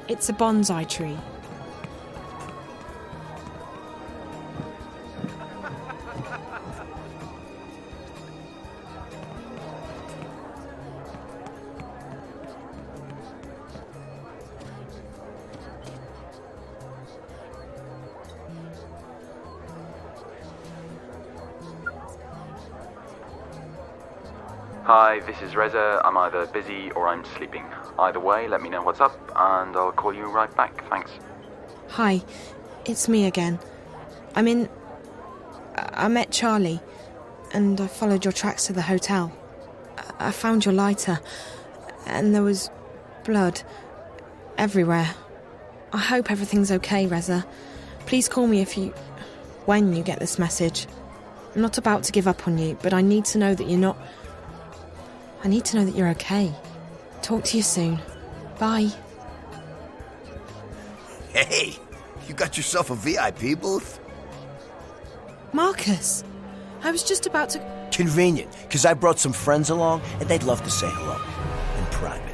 It's a bonsai tree. Hi, this is Reza. I'm either busy or I'm sleeping. Either way, let me know what's up and I'll call you right back. Thanks. Hi, it's me again. I met Charlie, and I followed your tracks to the hotel. I found your lighter, and there was blood everywhere. I hope everything's okay, Reza. Please call me when you get this message. I'm not about to give up on you, but I need to know that you're not... I need to know that you're okay. Talk to you soon. Bye. Hey, you got yourself a VIP booth? Marcus, I was just about to... Convenient, because I brought some friends along, and they'd love to say hello. In private.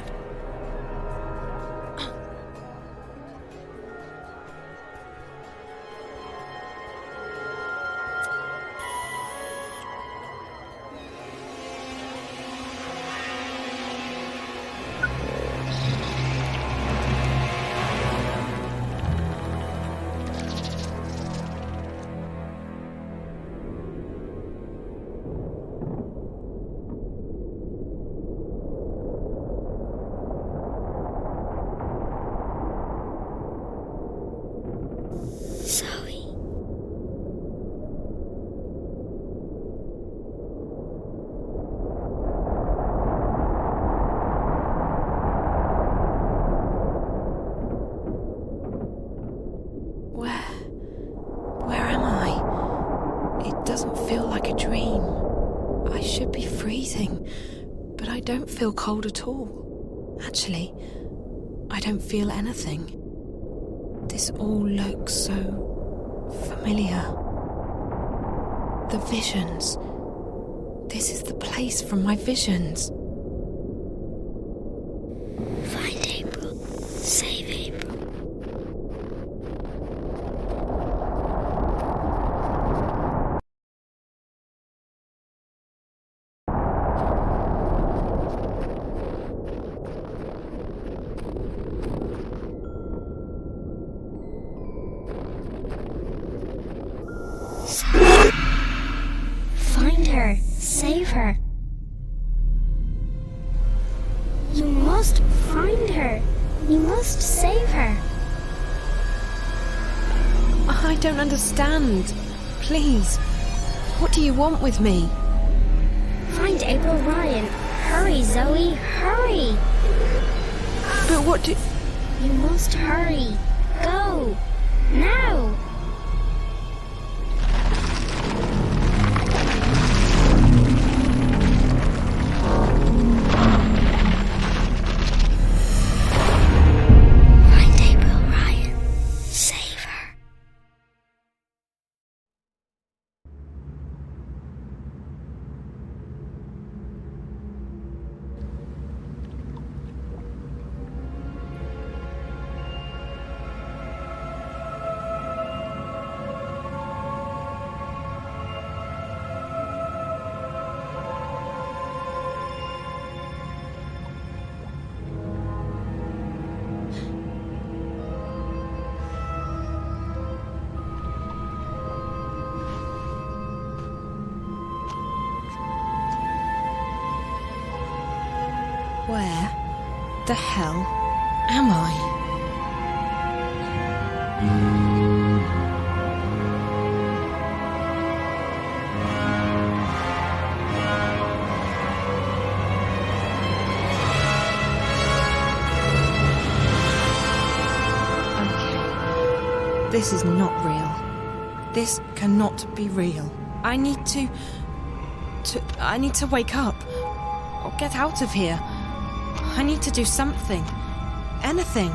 Where am I? It doesn't feel like a dream. I should be freezing, but I don't feel cold at all. Actually, I don't feel anything. This all looks so familiar. The visions. This is the place from my visions. Find April. Save April. Find her. Save her. You must find her. You must save her. I don't understand. Please, what do you want with me? Find April Ryan. Hurry, Zoe. Hurry. But what do... You must hurry. Go. Now. Find April Ryan. Save her. Where the hell am I? Okay. This is not real. This cannot be real. I need to wake up. Or get out of here. I need to do something. Anything.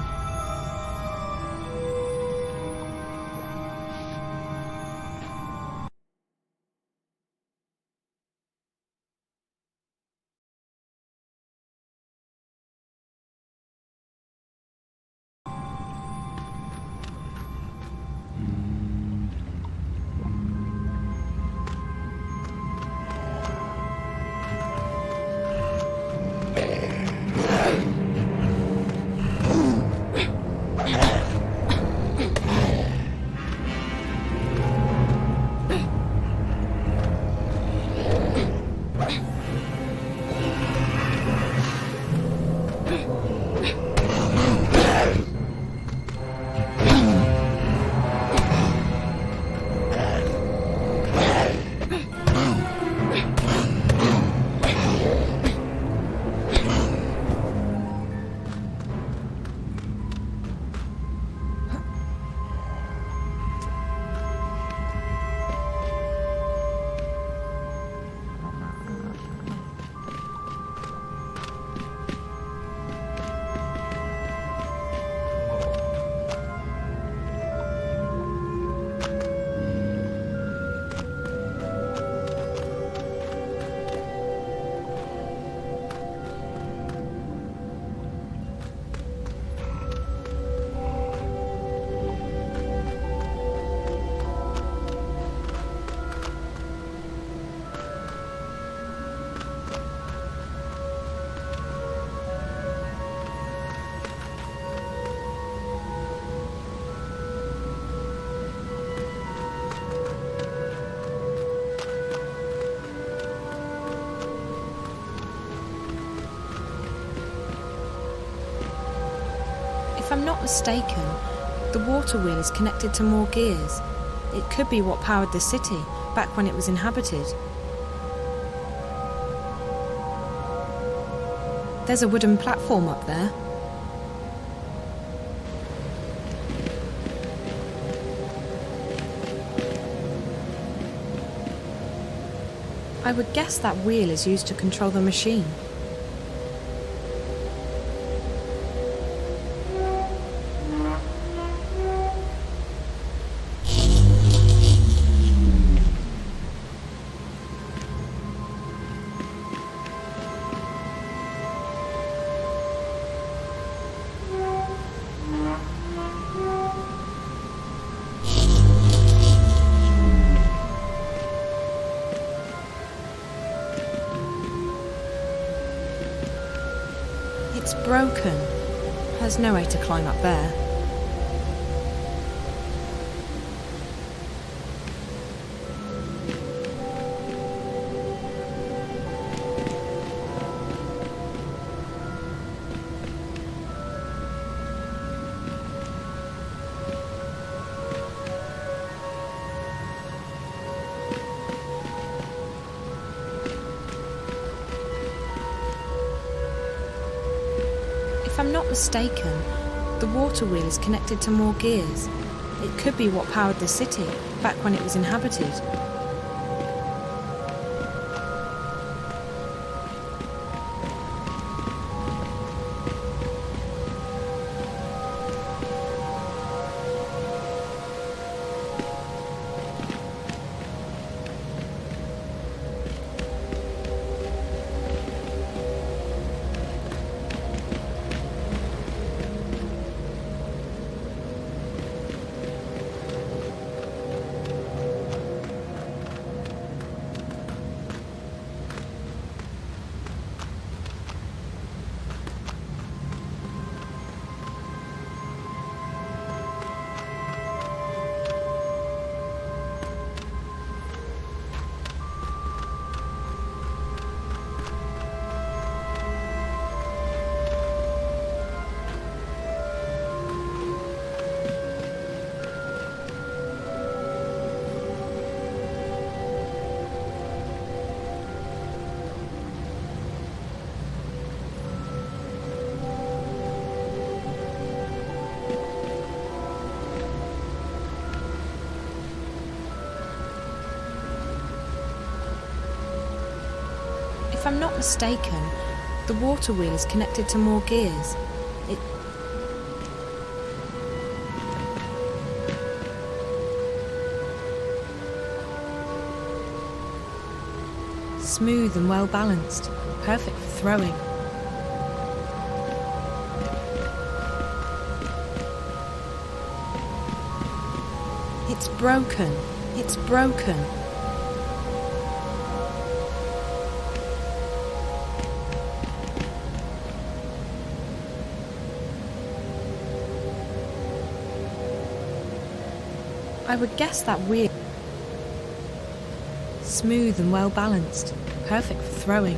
If I'm not mistaken, the water wheel is connected to more gears. It could be what powered the city back when it was inhabited. There's a wooden platform up there. I would guess that wheel is used to control the machine. It's broken. There's no way to climb up there. If I'm not mistaken, the water wheel is connected to more gears. It could be what powered the city back when it was inhabited. If I'm not mistaken, the water wheel is connected to more gears. It... Smooth and well balanced, perfect for throwing. It's broken. It's broken. I would guess that wheel. Smooth and well balanced, perfect for throwing.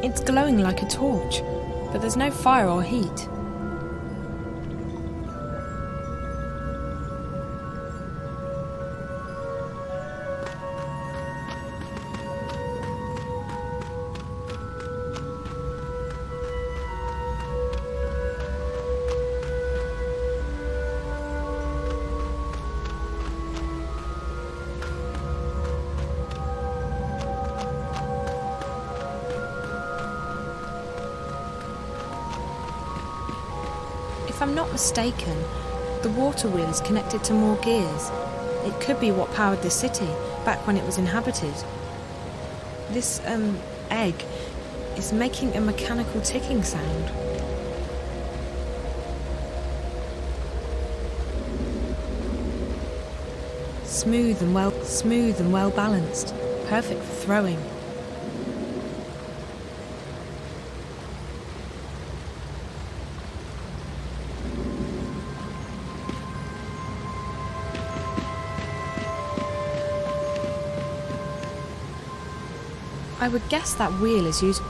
It's glowing like a torch, but there's no fire or heat. If I'm not mistaken, the water wheel is connected to more gears. It could be what powered the city back when it was inhabited. This, egg is making a mechanical ticking sound. Smooth and well balanced, perfect for throwing. I would guess that wheel is used.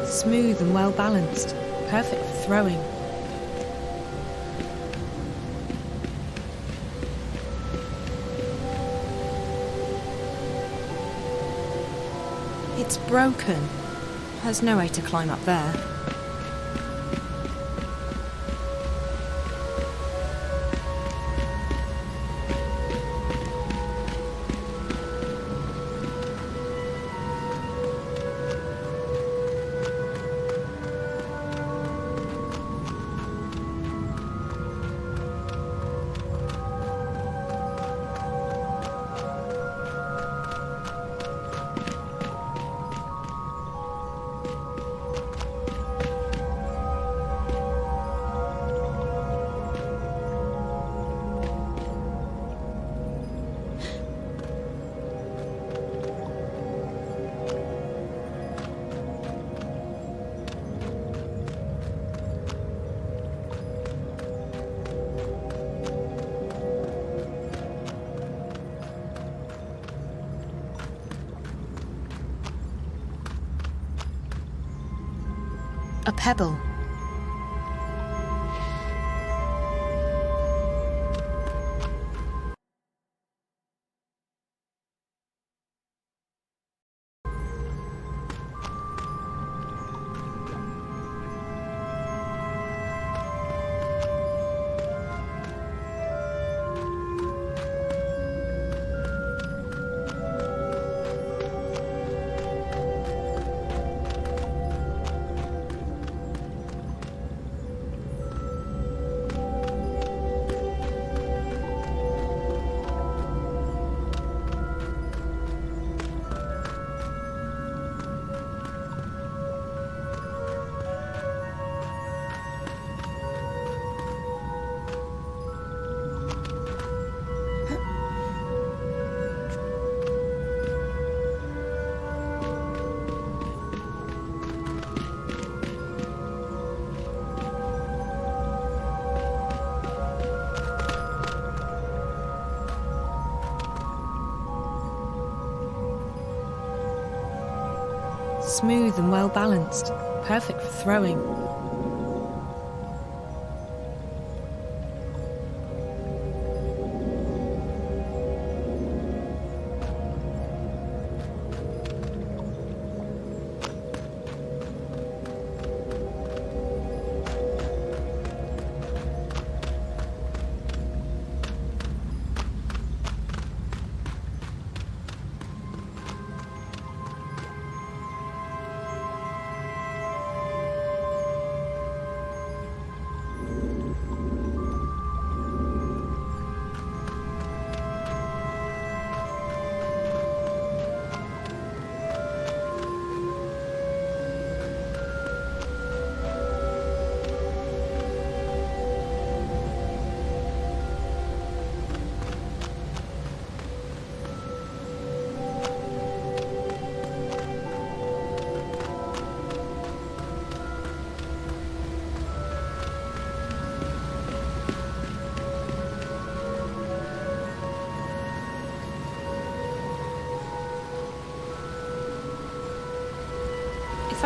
Smooth and well balanced, perfect for throwing. It's broken. There's no way to climb up there. A pebble. Smooth and well balanced, perfect for throwing.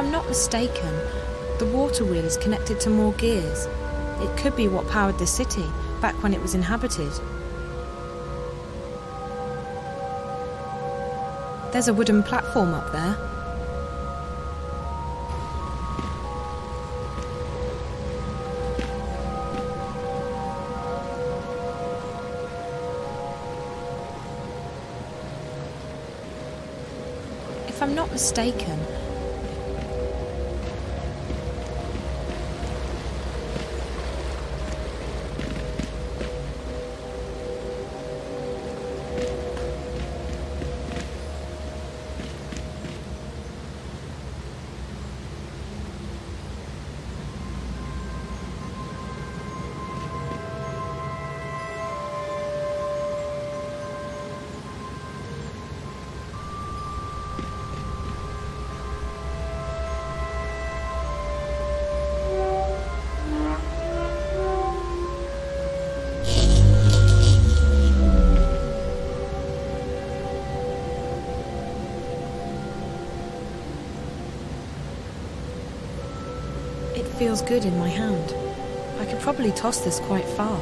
I'm not mistaken, the water wheel is connected to more gears. It could be what powered the city back when it was inhabited. There's a wooden platform up there. If I'm not mistaken, it feels good in my hand. I could probably toss this quite far.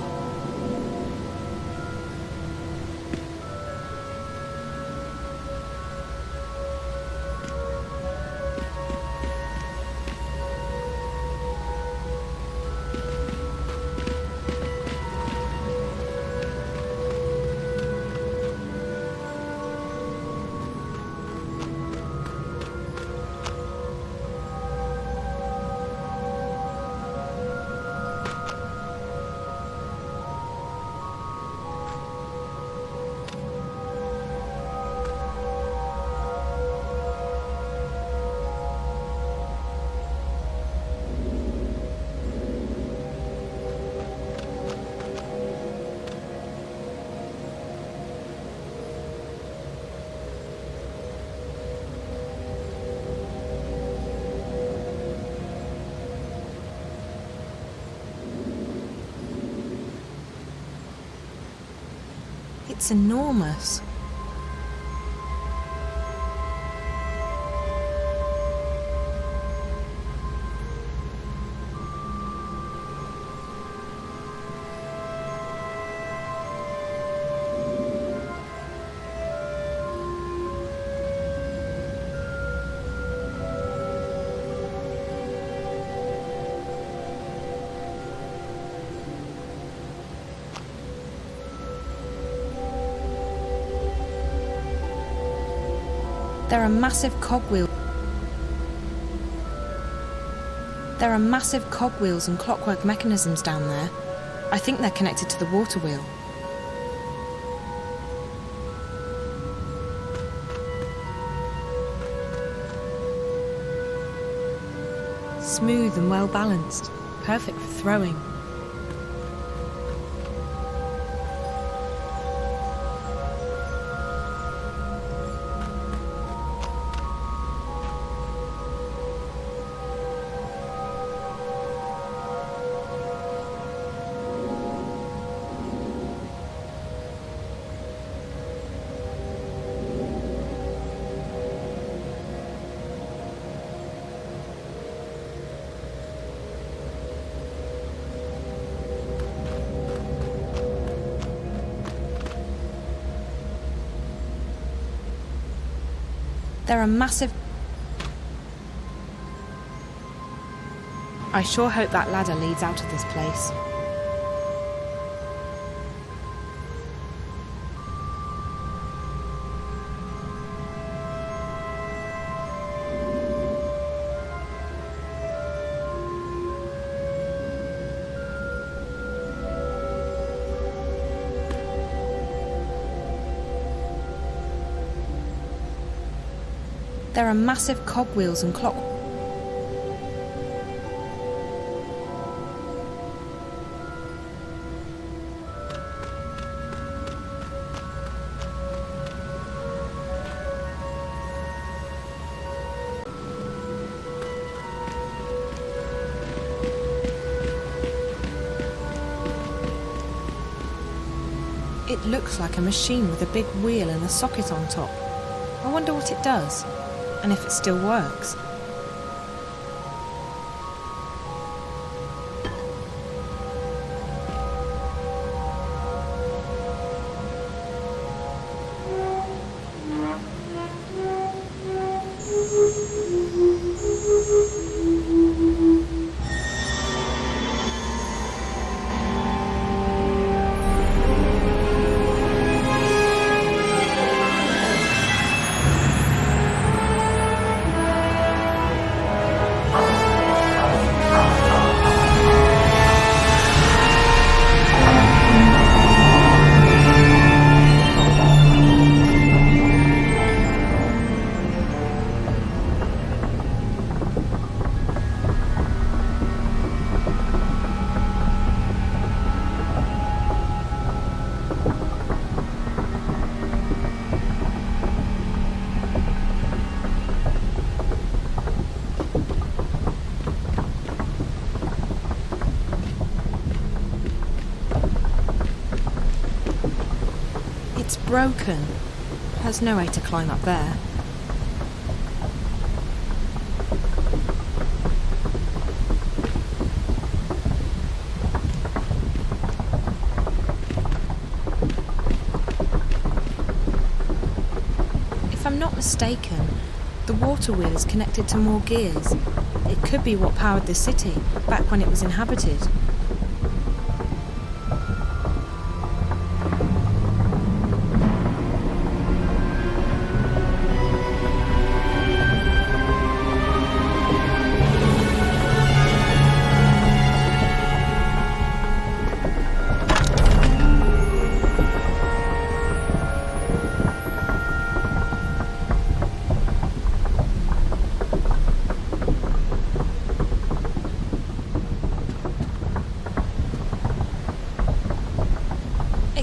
It's enormous. There are massive cogwheels. There are massive cogwheels and clockwork mechanisms down there. I think they're connected to the water wheel. Smooth and well balanced, perfect for throwing. There are massive... I sure hope that ladder leads out of this place. There are massive cogwheels and clock... It looks like a machine with a big wheel and a socket on top. I wonder what it does, and if it still works. broken. There's no way to climb up there. If I'm not mistaken, the water wheel is connected to more gears. It could be what powered the city back when it was inhabited.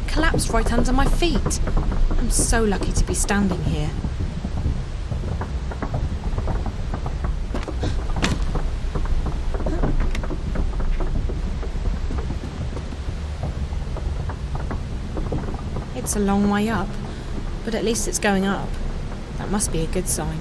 Collapsed right under my feet. I'm so lucky to be standing here. It's a long way up, but at least it's going up. That must be a good sign.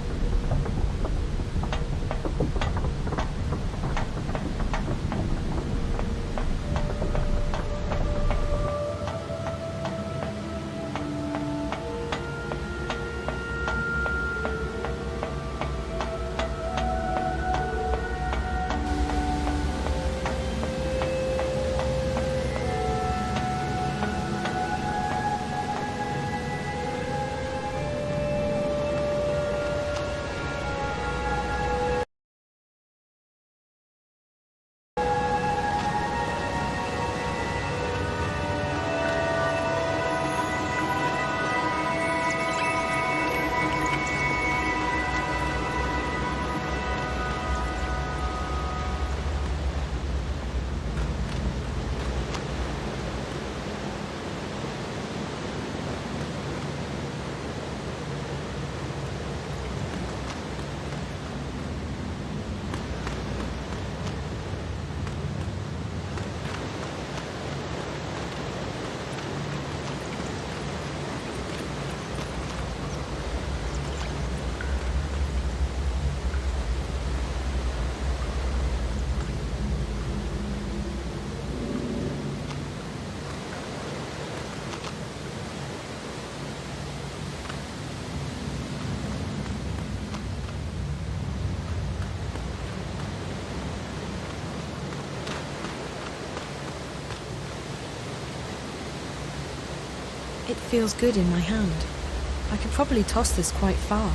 It feels good in my hand. I could probably toss this quite far.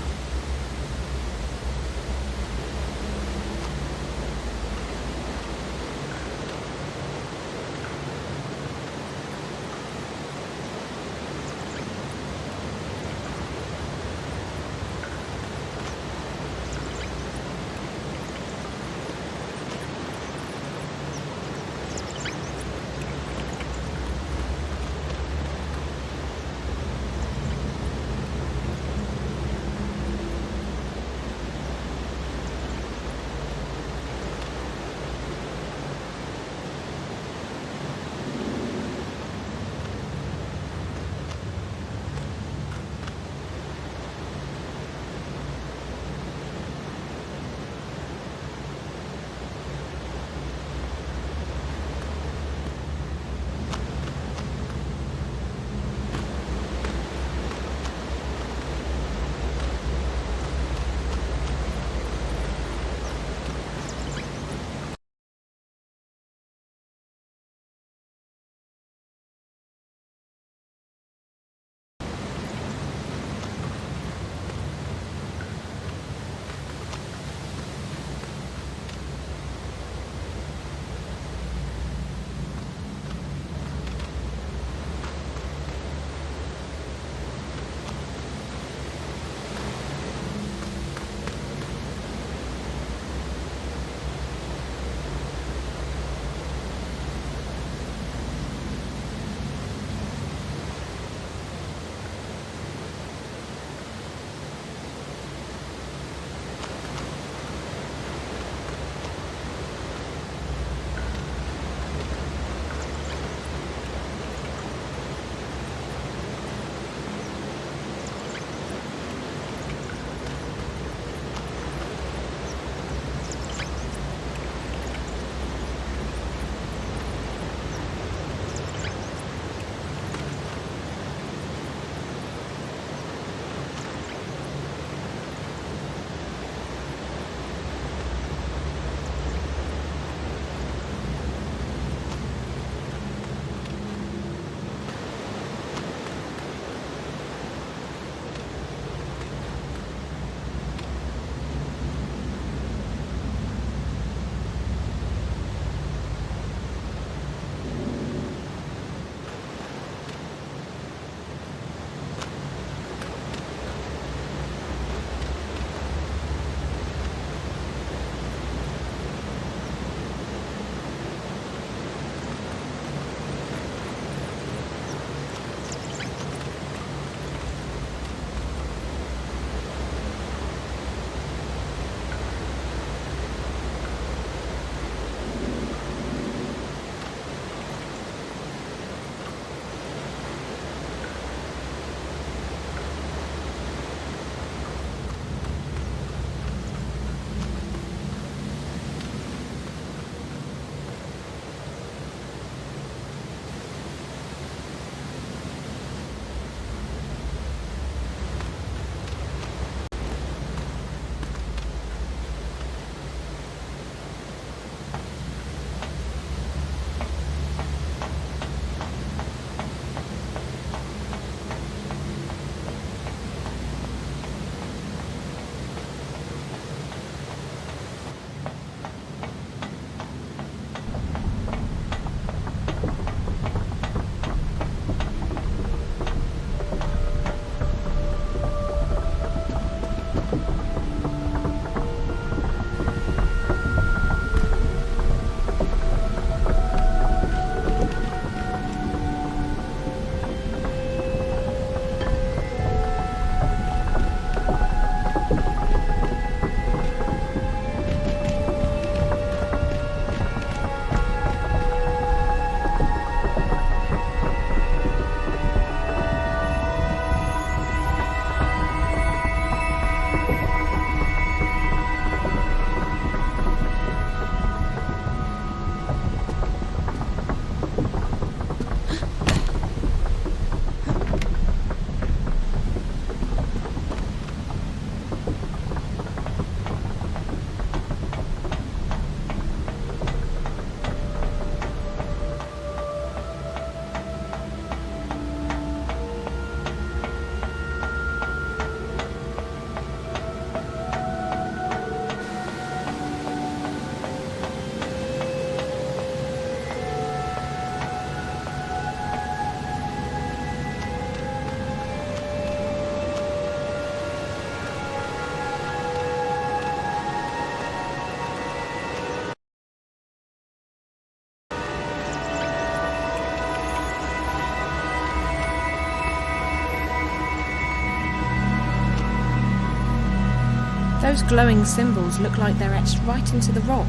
Those glowing symbols look like they're etched right into the rock.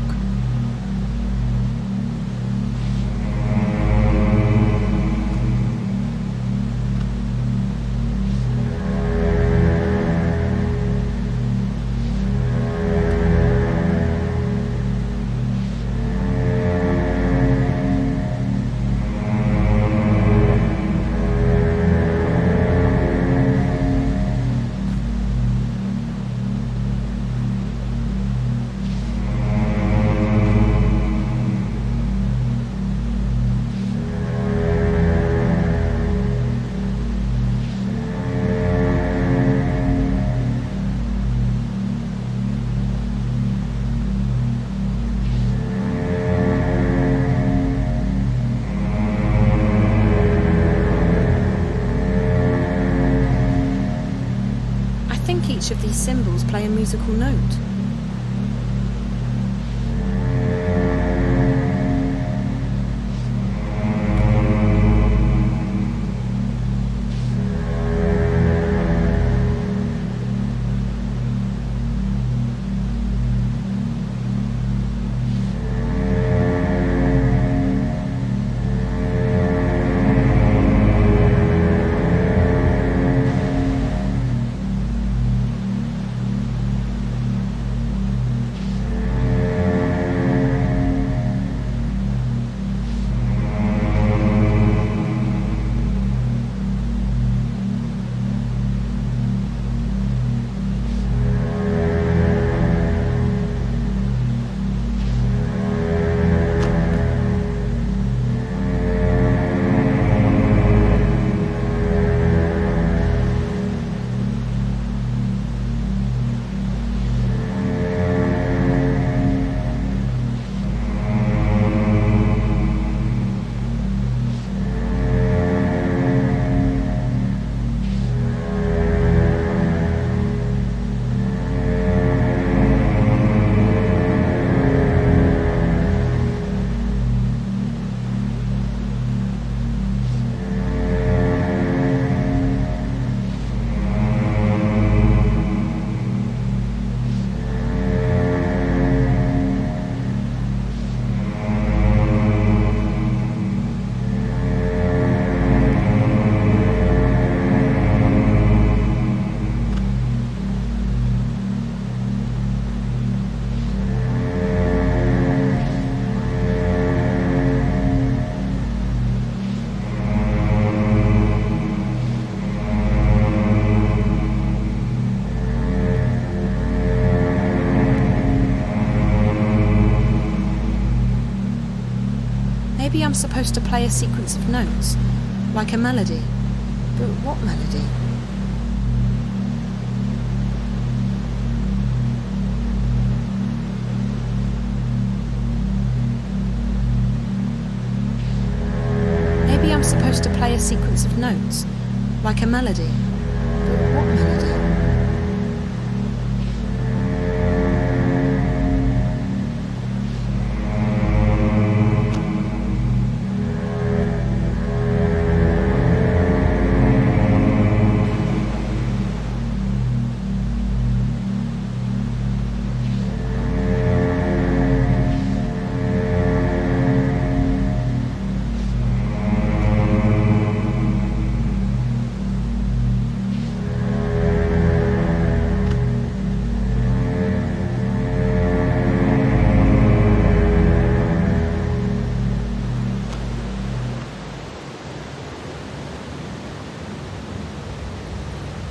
Each of these symbols play a musical note. Maybe I'm supposed to play a sequence of notes, like a melody. But what melody? Maybe I'm supposed to play a sequence of notes, like a melody. But what melody?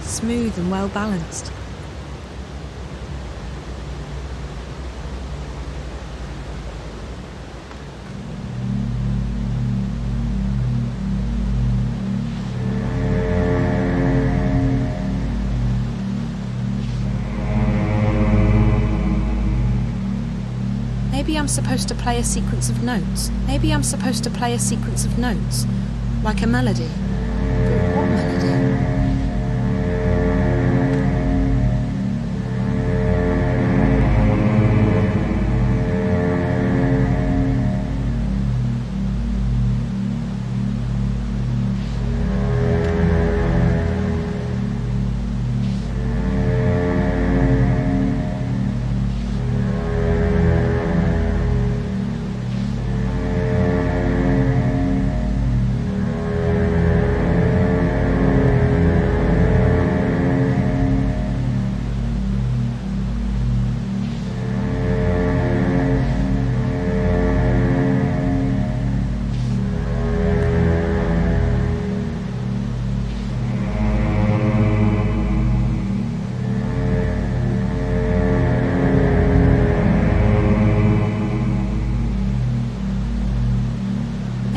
Smooth and well balanced. Maybe I'm supposed to play a sequence of notes. Maybe I'm supposed to play a sequence of notes, like a melody. But what melody?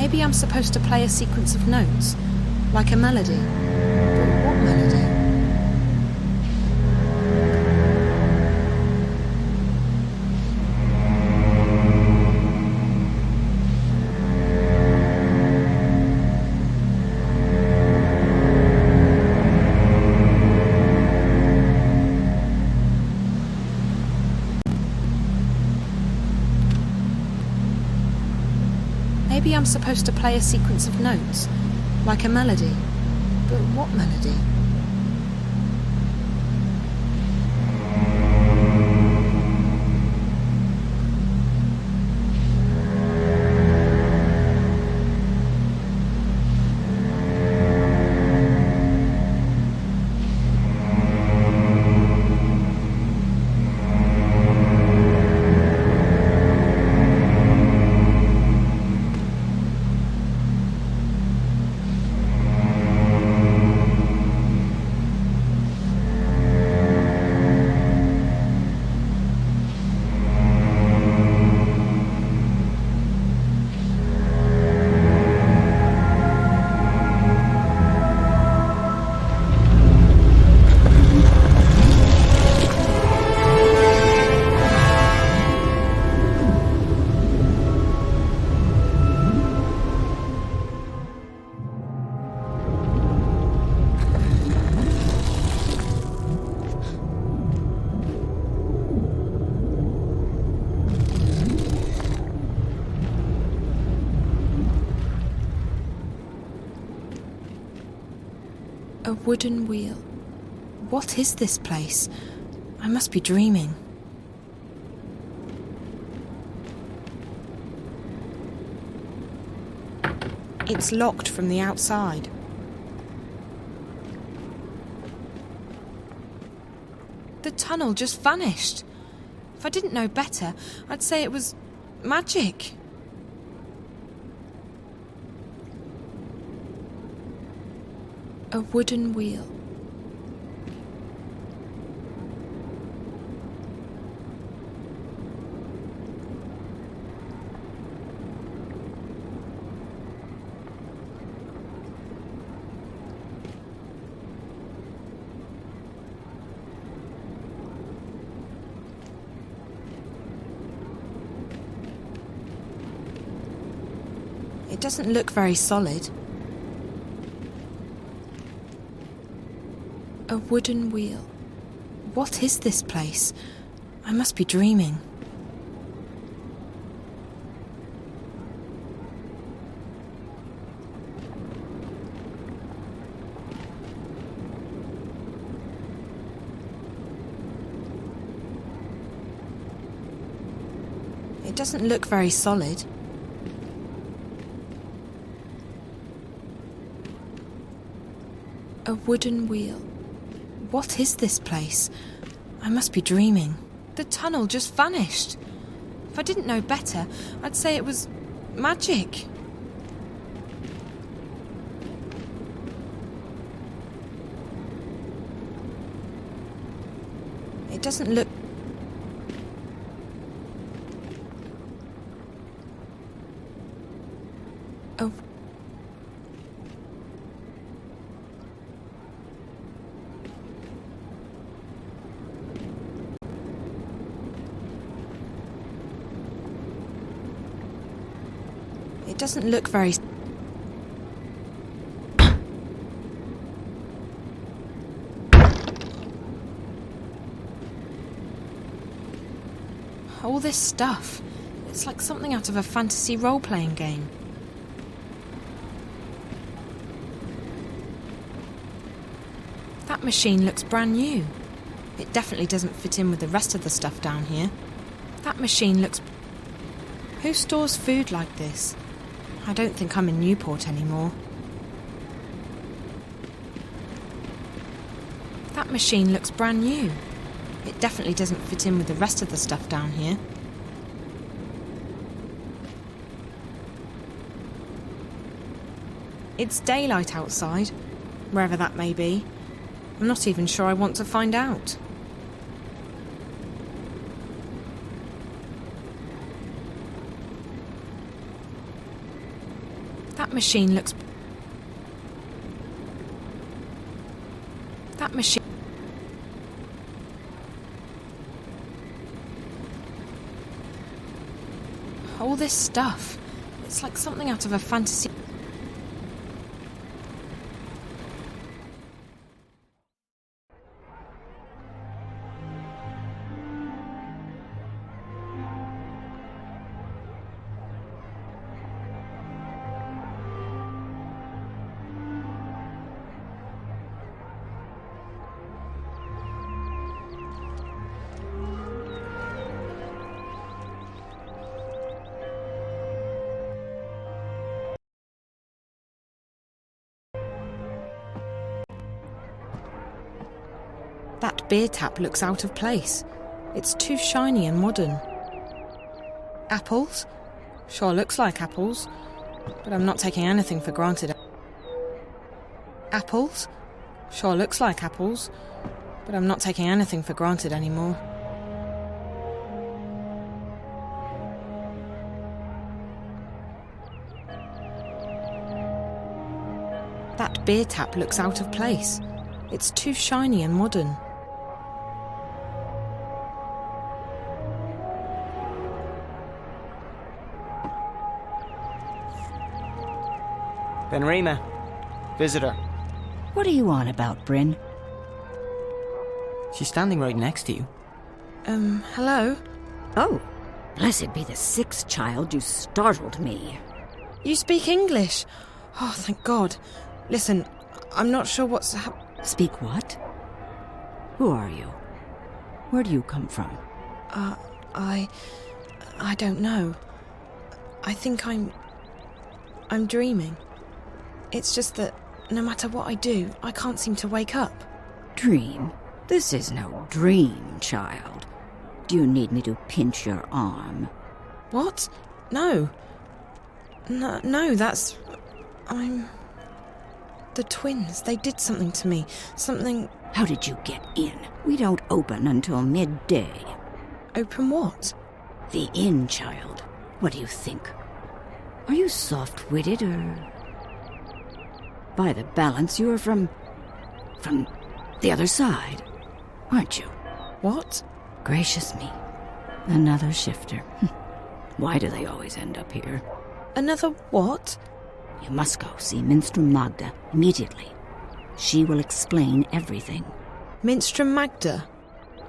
Maybe I'm supposed to play a sequence of notes, like a melody. But what melody? Maybe I'm supposed to play a sequence of notes, like a melody. But what melody? A wooden wheel. What is this place? I must be dreaming. It's locked from the outside. The tunnel just vanished. If I didn't know better, I'd say it was magic. A wooden wheel. It doesn't look very solid. A wooden wheel. What is this place? I must be dreaming. It doesn't look very solid. A wooden wheel. What is this place? I must be dreaming. The tunnel just vanished. If I didn't know better, I'd say it was magic. It doesn't look... Oh. It doesn't look very... All this stuff. It's like something out of a fantasy role-playing game. That machine looks brand new. It definitely doesn't fit in with the rest of the stuff down here. That machine looks... Who stores food like this? I don't think I'm in Newport anymore. That machine looks brand new. It definitely doesn't fit in with the rest of the stuff down here. It's daylight outside, wherever that may be. I'm not even sure I want to find out. That machine looks... That machine... All this stuff. It's like something out of a fantasy... That beer tap looks out of place. It's too shiny and modern. Apples? Sure looks like apples, but I'm not taking anything for granted. Apples? Sure looks like apples, but I'm not taking anything for granted anymore. That beer tap looks out of place. It's too shiny and modern. Benrima. Visitor. What are you on about, Bryn? She's standing right next to you. Hello? Oh, blessed be the sixth child, you startled me. You speak English? Oh, thank God. Listen, I'm not sure what's Speak what? Who are you? Where do you come from? I don't know. I think I'm dreaming. It's just that no matter what I do, I can't seem to wake up. Dream? This is no dream, child. Do you need me to pinch your arm? What? No. No, that's... The twins, they did something to me. Something... How did you get in? We don't open until midday. Open what? The inn, child. What do you think? Are you soft-witted, or... By the balance, you are from the other side, aren't you? What? Gracious me. Another shifter. Why do they always end up here? Another what? You must go see Minstrel Magda immediately. She will explain everything. Minstrel Magda?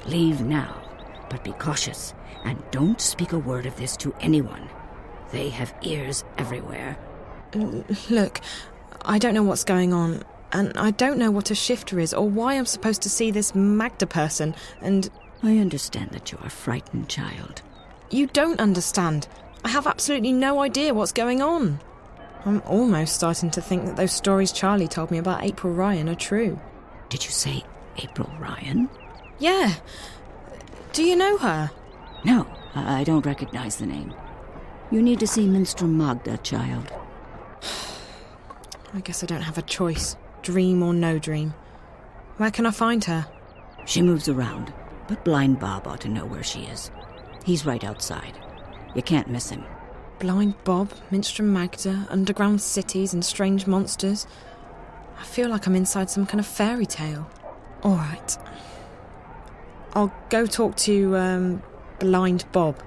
Leave now, but be cautious, and don't speak a word of this to anyone. They have ears everywhere. Look, I don't know what's going on, and I don't know what a shifter is or why I'm supposed to see this Magda person, and... I understand that you are frightened, child. You don't understand. I have absolutely no idea what's going on. I'm almost starting to think that those stories Charlie told me about April Ryan are true. Did you say April Ryan? Yeah. Do you know her? No, I don't recognize the name. You need to see Minstrel Magda, child. I guess I don't have a choice, dream or no dream. Where can I find her? She moves around, but Blind Bob ought to know where she is. He's right outside. You can't miss him. Blind Bob, Minstrel Magda, underground cities and strange monsters. I feel like I'm inside some kind of fairy tale. All right. I'll go talk to, Blind Bob.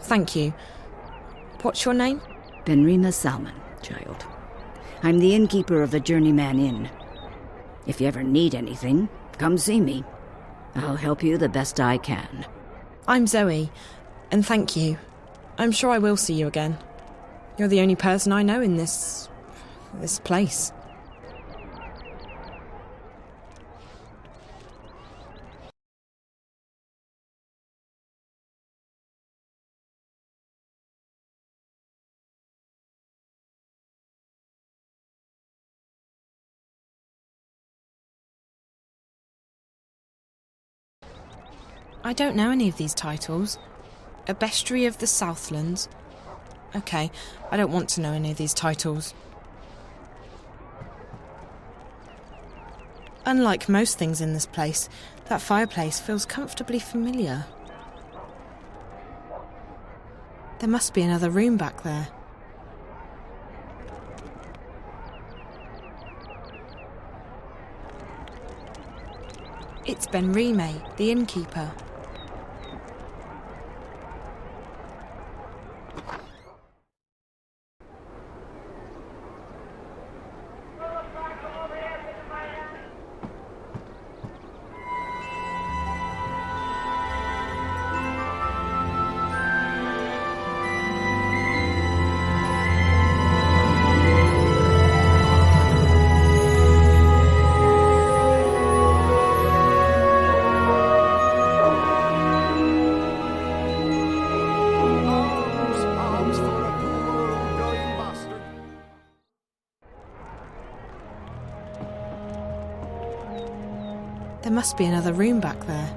Thank you. What's your name? Benrima Salmon, child. I'm the innkeeper of the Journeyman Inn. If you ever need anything, come see me. I'll help you the best I can. I'm Zoe, and thank you. I'm sure I will see you again. You're the only person I know in this place. I don't know any of these titles. A Bestiary of the Southlands. Okay, I don't want to know any of these titles. Unlike most things in this place, that fireplace feels comfortably familiar. There must be another room back there. It's Ben Rime, the innkeeper. There must be another room back there.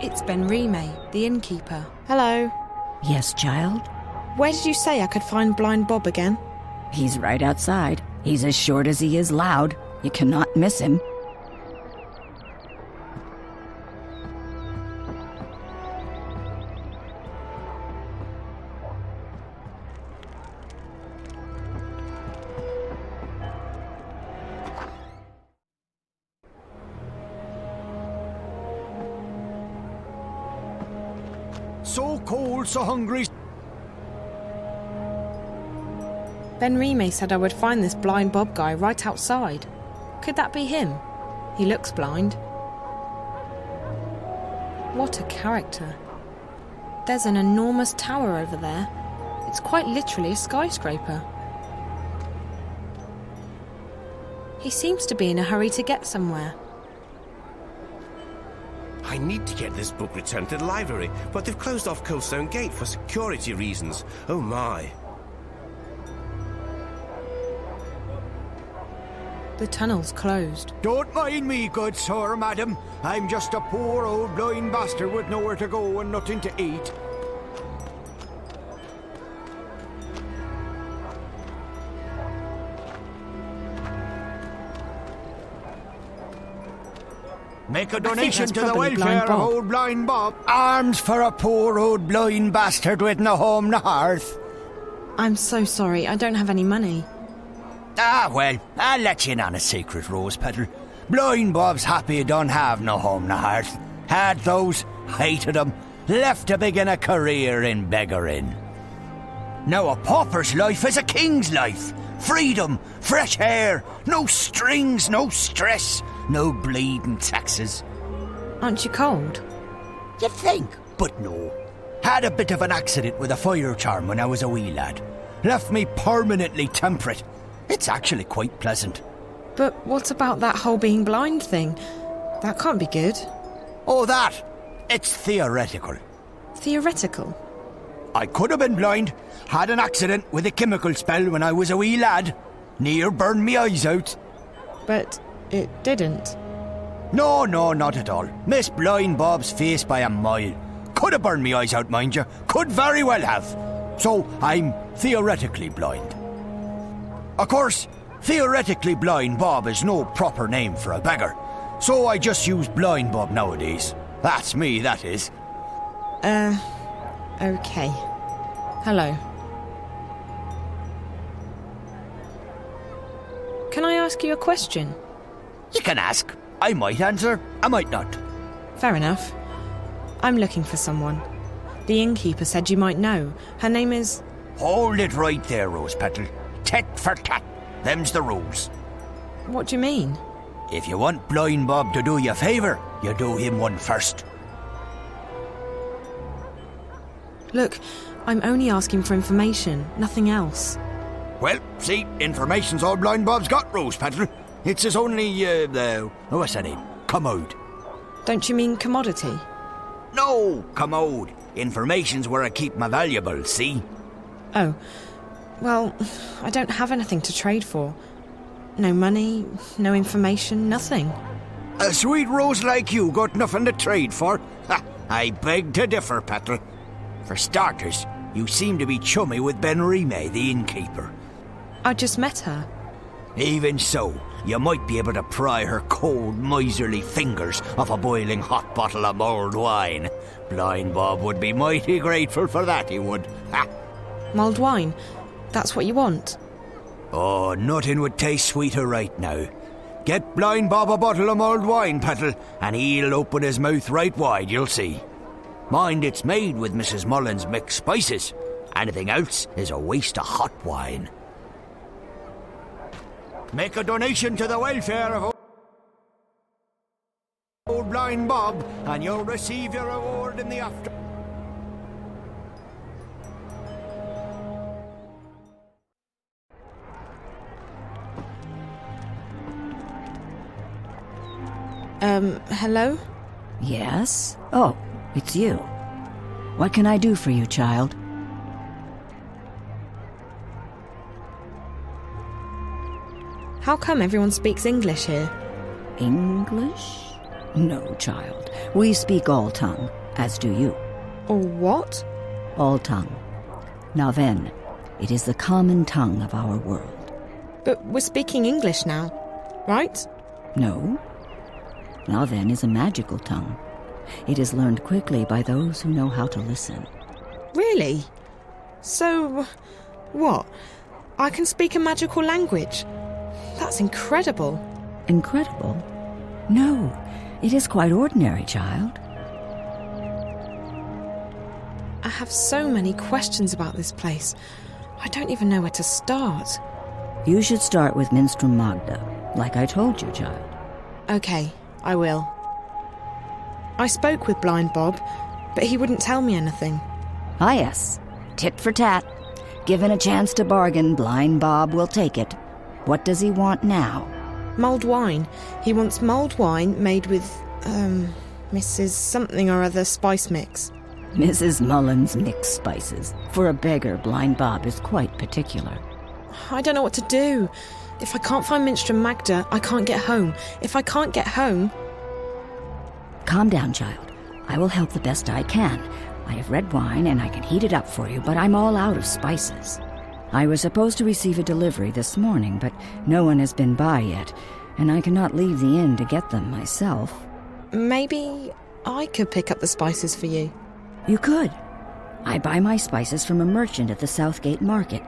It's Ben Rime, the innkeeper. Hello. Yes, child? Where did you say I could find Blind Bob again? He's right outside. He's as short as he is loud. You cannot miss him. So cold, so hungry. Ben Rime said I would find this Blind Bob guy right outside. Could that be him? He looks blind. What a character. There's an enormous tower over there. It's quite literally a skyscraper. He seems to be in a hurry to get somewhere. I need to get this book returned to the library, but they've closed off Coldstone Gate for security reasons. Oh my. The tunnel's closed. Don't mind me, good sir, madam. I'm just a poor old blind bastard with nowhere to go and nothing to eat. Make a donation to the welfare of old Blind Bob. Arms for a poor old blind bastard with no home, no hearth. I'm so sorry, I don't have any money. Ah, well, I'll let you in on a secret, Rose Petal. Blind Bob's happy he don't have no home, no hearth. Had those, hated them, left to begin a career in beggaring. Now a pauper's life is a king's life. Freedom, fresh air, no strings, no stress, no bleeding taxes. Aren't you cold? You'd think, but no. Had a bit of an accident with a fire charm when I was a wee lad. Left me permanently temperate. It's actually quite pleasant. But what about that whole being blind thing? That can't be good. Oh, that? It's theoretical. Theoretical? I could have been blind. Had an accident with a chemical spell when I was a wee lad. Near burned me eyes out. But it didn't. No, not at all. Missed Blind Bob's face by a mile. Could have burned me eyes out, mind you. Could very well have. So I'm theoretically blind. Of course, theoretically blind Bob is no proper name for a beggar. So I just use Blind Bob nowadays. That's me, that is. Okay. Hello. Can I ask you a question? You can ask. I might answer, I might not. Fair enough. I'm looking for someone. The innkeeper said you might know. Her name is... Hold it right there, Rose Petal. Tit for tat. Them's the rules. What do you mean? If you want Blind Bob to do you a favour, you do him one first. Look, I'm only asking for information, nothing else. Well, see, information's all Blind Bob's got, Rose Petal. It's his only, what's that name? Commode. Don't you mean commodity? No, commode. Information's where I keep my valuables, see? Oh, well, I don't have anything to trade for. No money, no information, nothing. A sweet rose like you got nothing to trade for? Ha, I beg to differ, Petal. For starters, you seem to be chummy with Ben Rime, the innkeeper. I just met her. Even so, you might be able to pry her cold, miserly fingers off a boiling hot bottle of mulled wine. Blind Bob would be mighty grateful for that, he would. Ha! Mulled wine? That's what you want? Oh, nothing would taste sweeter right now. Get Blind Bob a bottle of mulled wine, Petal, and he'll open his mouth right wide, you'll see. Mind, it's made with Mrs. Mullins' mixed spices. Anything else is a waste of hot wine. Make a donation to the welfare of old Blind Bob, and you'll receive your reward in the after. Hello? Yes? Oh, it's you. What can I do for you, child? How come everyone speaks English here? English? No, child. We speak all tongue, as do you. Or what? All tongue. Now then, it is the common tongue of our world. But we're speaking English now, right? No. Now then is a magical tongue. It is learned quickly by those who know how to listen. Really? So, what? I can speak a magical language? That's incredible. Incredible? No, it is quite ordinary, child. I have so many questions about this place. I don't even know where to start. You should start with Minstrom Magda, like I told you, child. Okay, I will. I spoke with Blind Bob, but he wouldn't tell me anything. Ah, yes. Tit for tat. Given a chance to bargain, Blind Bob will take it. What does he want now? Mulled wine. He wants mulled wine made with, Mrs. something or other spice mix. Mrs. Mullins' mixed spices. For a beggar, Blind Bob is quite particular. I don't know what to do. If I can't find Minstrom Magda, I can't get home. If I can't get home... Calm down, child. I will help the best I can. I have red wine and I can heat it up for you, but I'm all out of spices. I was supposed to receive a delivery this morning, but no one has been by yet, and I cannot leave the inn to get them myself. Maybe I could pick up the spices for you. You could. I buy my spices from a merchant at the Southgate Market.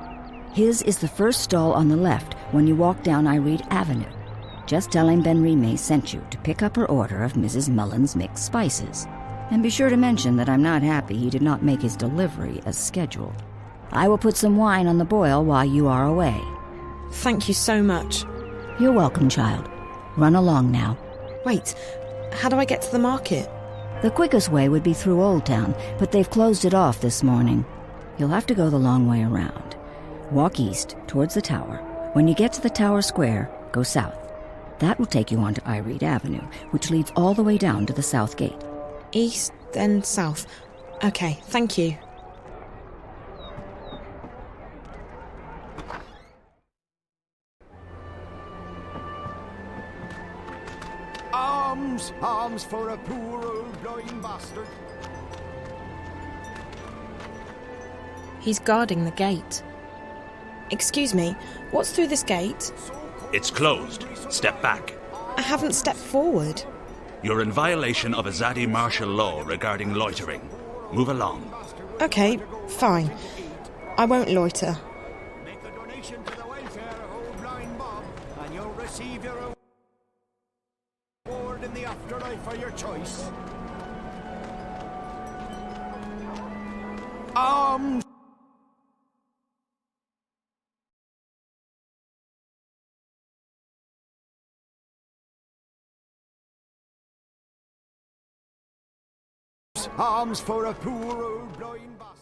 His is the first stall on the left when you walk down Iread Avenue. Just tell him Ben Remay sent you to pick up her order of Mrs. Mullins' mixed spices. And be sure to mention that I'm not happy he did not make his delivery as scheduled. I will put some wine on the boil while you are away. Thank you so much. You're welcome, child. Run along now. Wait, how do I get to the market? The quickest way would be through Old Town, but they've closed it off this morning. You'll have to go the long way around. Walk east, towards the tower. When you get to the tower square, go south. That will take you onto Iread Avenue, which leads all the way down to the South Gate. East, then south. Okay, thank you. Alms, alms for a poor old blind bastard. He's guarding the gate. Excuse me, what's through this gate? It's closed. Step back. I haven't stepped forward. You're in violation of Azadi martial law regarding loitering. Move along. Okay, fine. I won't loiter. Make a donation to the welfare of old Blind Bob, and you'll receive your reward in the afterlife of your choice. Alms. Alms for a poor old blind bastard.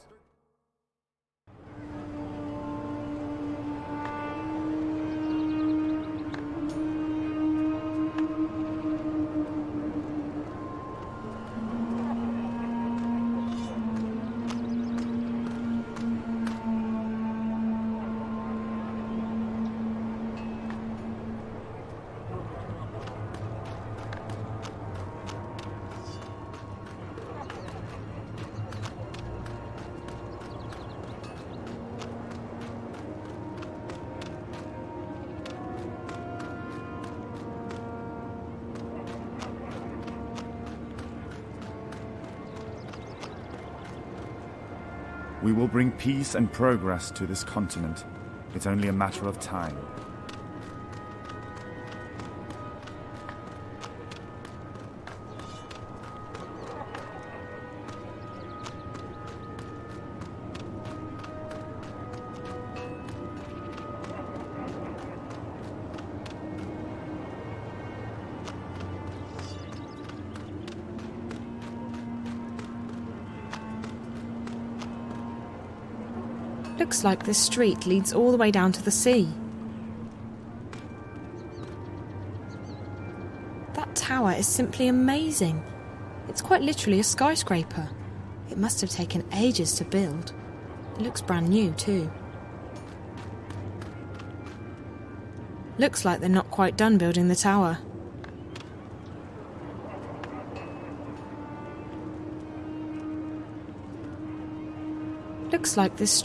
We will bring peace and progress to this continent. It's only a matter of time. Looks like this street leads all the way down to the sea. That tower is simply amazing. It's quite literally a skyscraper. It must have taken ages to build. It looks brand new too. Looks like they're not quite done building the tower. Looks like this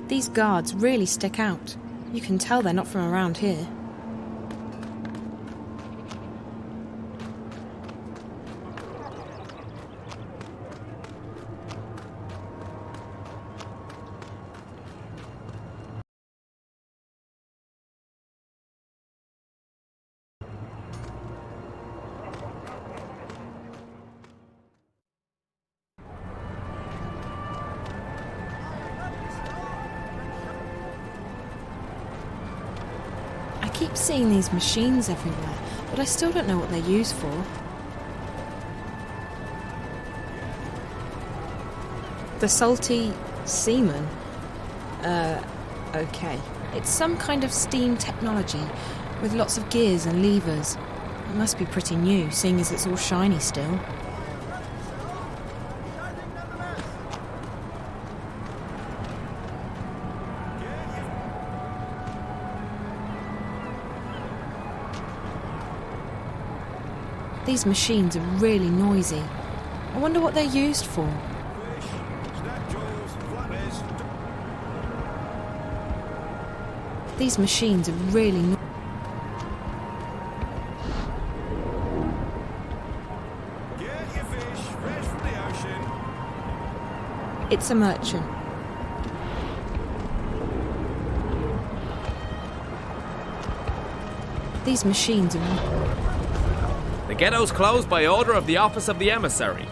These guards really stick out. You can tell they're not from around here. I keep seeing these machines everywhere, but I still don't know what they're used for. The salty seaman? Okay. It's some kind of steam technology with lots of gears and levers. It must be pretty new, seeing as it's all shiny still. These machines are really noisy. I wonder what they're used for. These machines are really noisy. It's a merchant. These machines are... The ghetto's closed by order of the Office of the Emissary.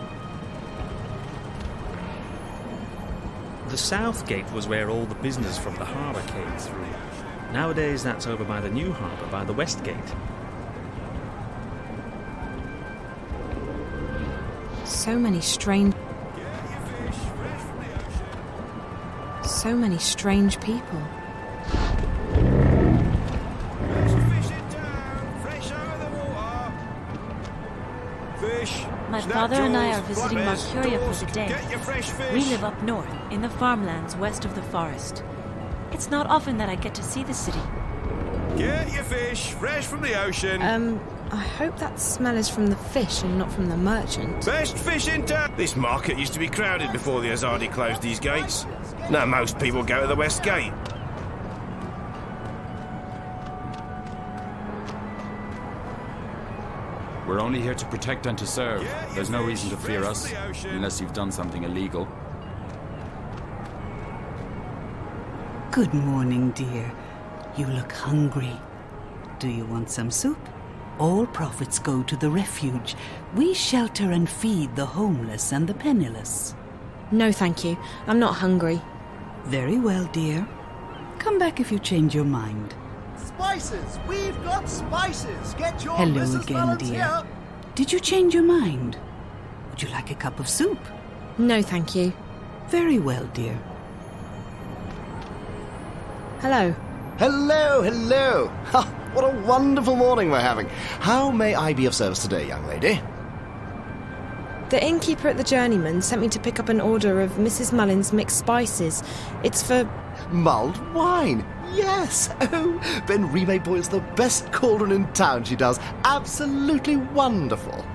The south gate was where all the business from the harbour came through. Nowadays that's over by the new harbour, by the west gate. So many strange people. My father and I are visiting Mercuria for the day. We live up north, in the farmlands west of the forest. It's not often that I get to see the city. Get your fish, fresh from the ocean. I hope that smell is from the fish and not from the merchant. Best fish in town. This market used to be crowded before the Azadi closed these gates. Now most people go to the west gate. We're only here to protect and to serve. There's no reason to fear us, unless you've done something illegal. Good morning, dear. You look hungry. Do you want some soup? All profits go to the refuge. We shelter and feed the homeless and the penniless. No, thank you. I'm not hungry. Very well, dear. Come back if you change your mind. Spices! We've got spices! Get your Hello Mrs. again, Lawrence dear. here. Did you change your mind? Would you like a cup of soup? No, thank you. Very well, dear. Hello. Hello, hello! Ha, what a wonderful morning we're having. How may I be of service today, young lady? The innkeeper at the Journeyman sent me to pick up an order of Mrs. Mullin's mixed spices. It's for... Mulled wine! Yes! Oh, Ben Remay boils the best cauldron in town, she does. Absolutely wonderful.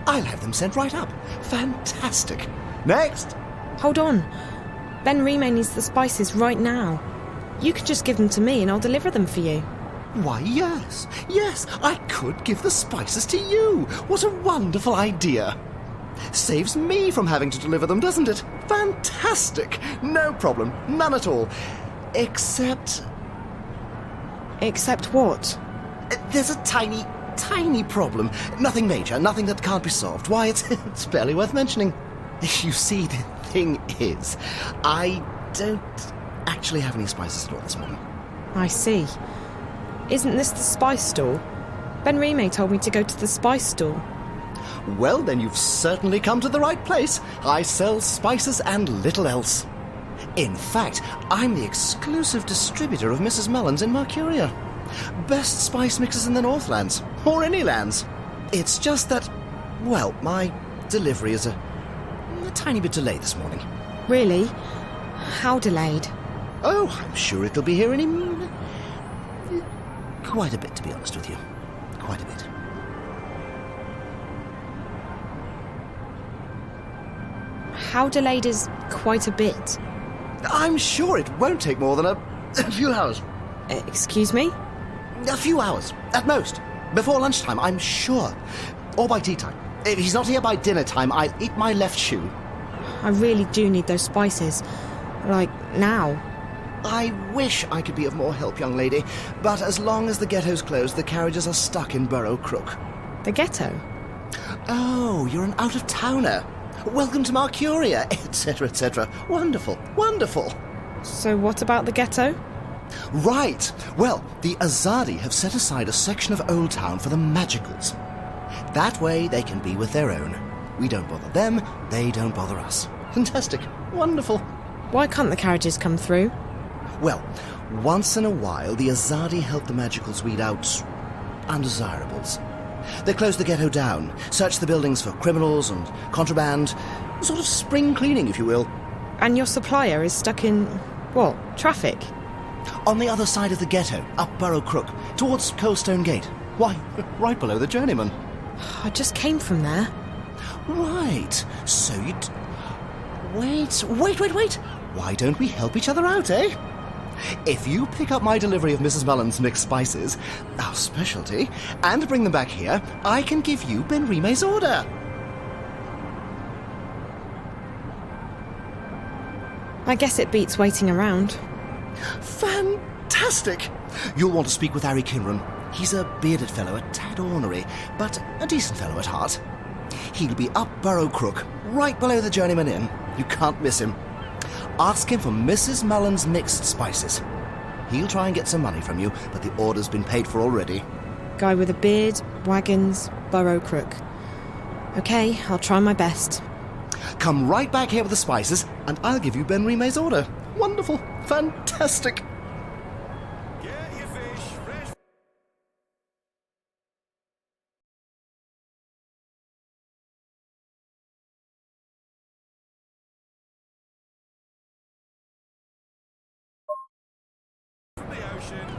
I'll have them sent right up. Fantastic. Next! Hold on. Ben Remay needs the spices right now. You could just give them to me and I'll deliver them for you. Why, yes. Yes, I could give the spices to you. What a wonderful idea. Saves me from having to deliver them, doesn't it? Fantastic! No problem, none at all. Except... Except what? There's a tiny problem. Nothing major, nothing that can't be solved. Why, it's barely worth mentioning. You see, the thing is, I don't actually have any spices at all this morning. I see. Isn't this the spice store? Ben Rime told me to go to the spice store. Well, then you've certainly come to the right place. I sell spices and little else. In fact, I'm the exclusive distributor of Mrs. Mullins in Mercuria. Best spice mixers in the Northlands, or any lands. It's just that, well, my delivery is a tiny bit delayed this morning. Really? How delayed? Oh, I'm sure it'll be here any... quite a bit, to be honest with you. Quite a bit. How delayed is quite a bit? I'm sure it won't take more than a few hours. Excuse me? A few hours, at most. Before lunchtime, I'm sure. Or by tea time. If he's not here by dinner time, I'll eat my left shoe. I really do need those spices. Like, now. I wish I could be of more help, young lady. But as long as the ghetto's closed, the carriages are stuck in Burrow Crook. The ghetto? Oh, you're an out-of-towner. Welcome to Mercuria, etc., etc. Wonderful, wonderful. So what about the ghetto? Right. Well, the Azadi have set aside a section of Old Town for the Magicals. That way they can be with their own. We don't bother them, they don't bother us. Fantastic. Wonderful. Why can't the carriages come through? Well, once in a while, the Azadi help the Magicals weed out undesirables. They close the ghetto down, search the buildings for criminals and contraband, sort of spring cleaning, if you will. And your supplier is stuck in, what, traffic? On the other side of the ghetto, up Burrow Crook, towards Coldstone Gate. Why, right below the Journeyman. I just came from there. Right, so you'd... Wait. Why don't we help each other out, eh? If you pick up my delivery of Mrs. Mullins' mixed spices, our specialty, and bring them back here, I can give you Ben Rime's order. I guess it beats waiting around. Fantastic! You'll want to speak with Harry Kinran. He's a bearded fellow, a tad ornery, but a decent fellow at heart. He'll be up Burrow Crook, right below the Journeyman Inn. You can't miss him. Ask him for Mrs. Mullins' mixed spices. He'll try and get some money from you, but the order's been paid for already. Guy with a beard, wagons, Burrow Crook. Okay, I'll try my best. Come right back here with the spices, and I'll give you Ben Rime's order. Wonderful. Fantastic. Get your fish fresh. From the ocean.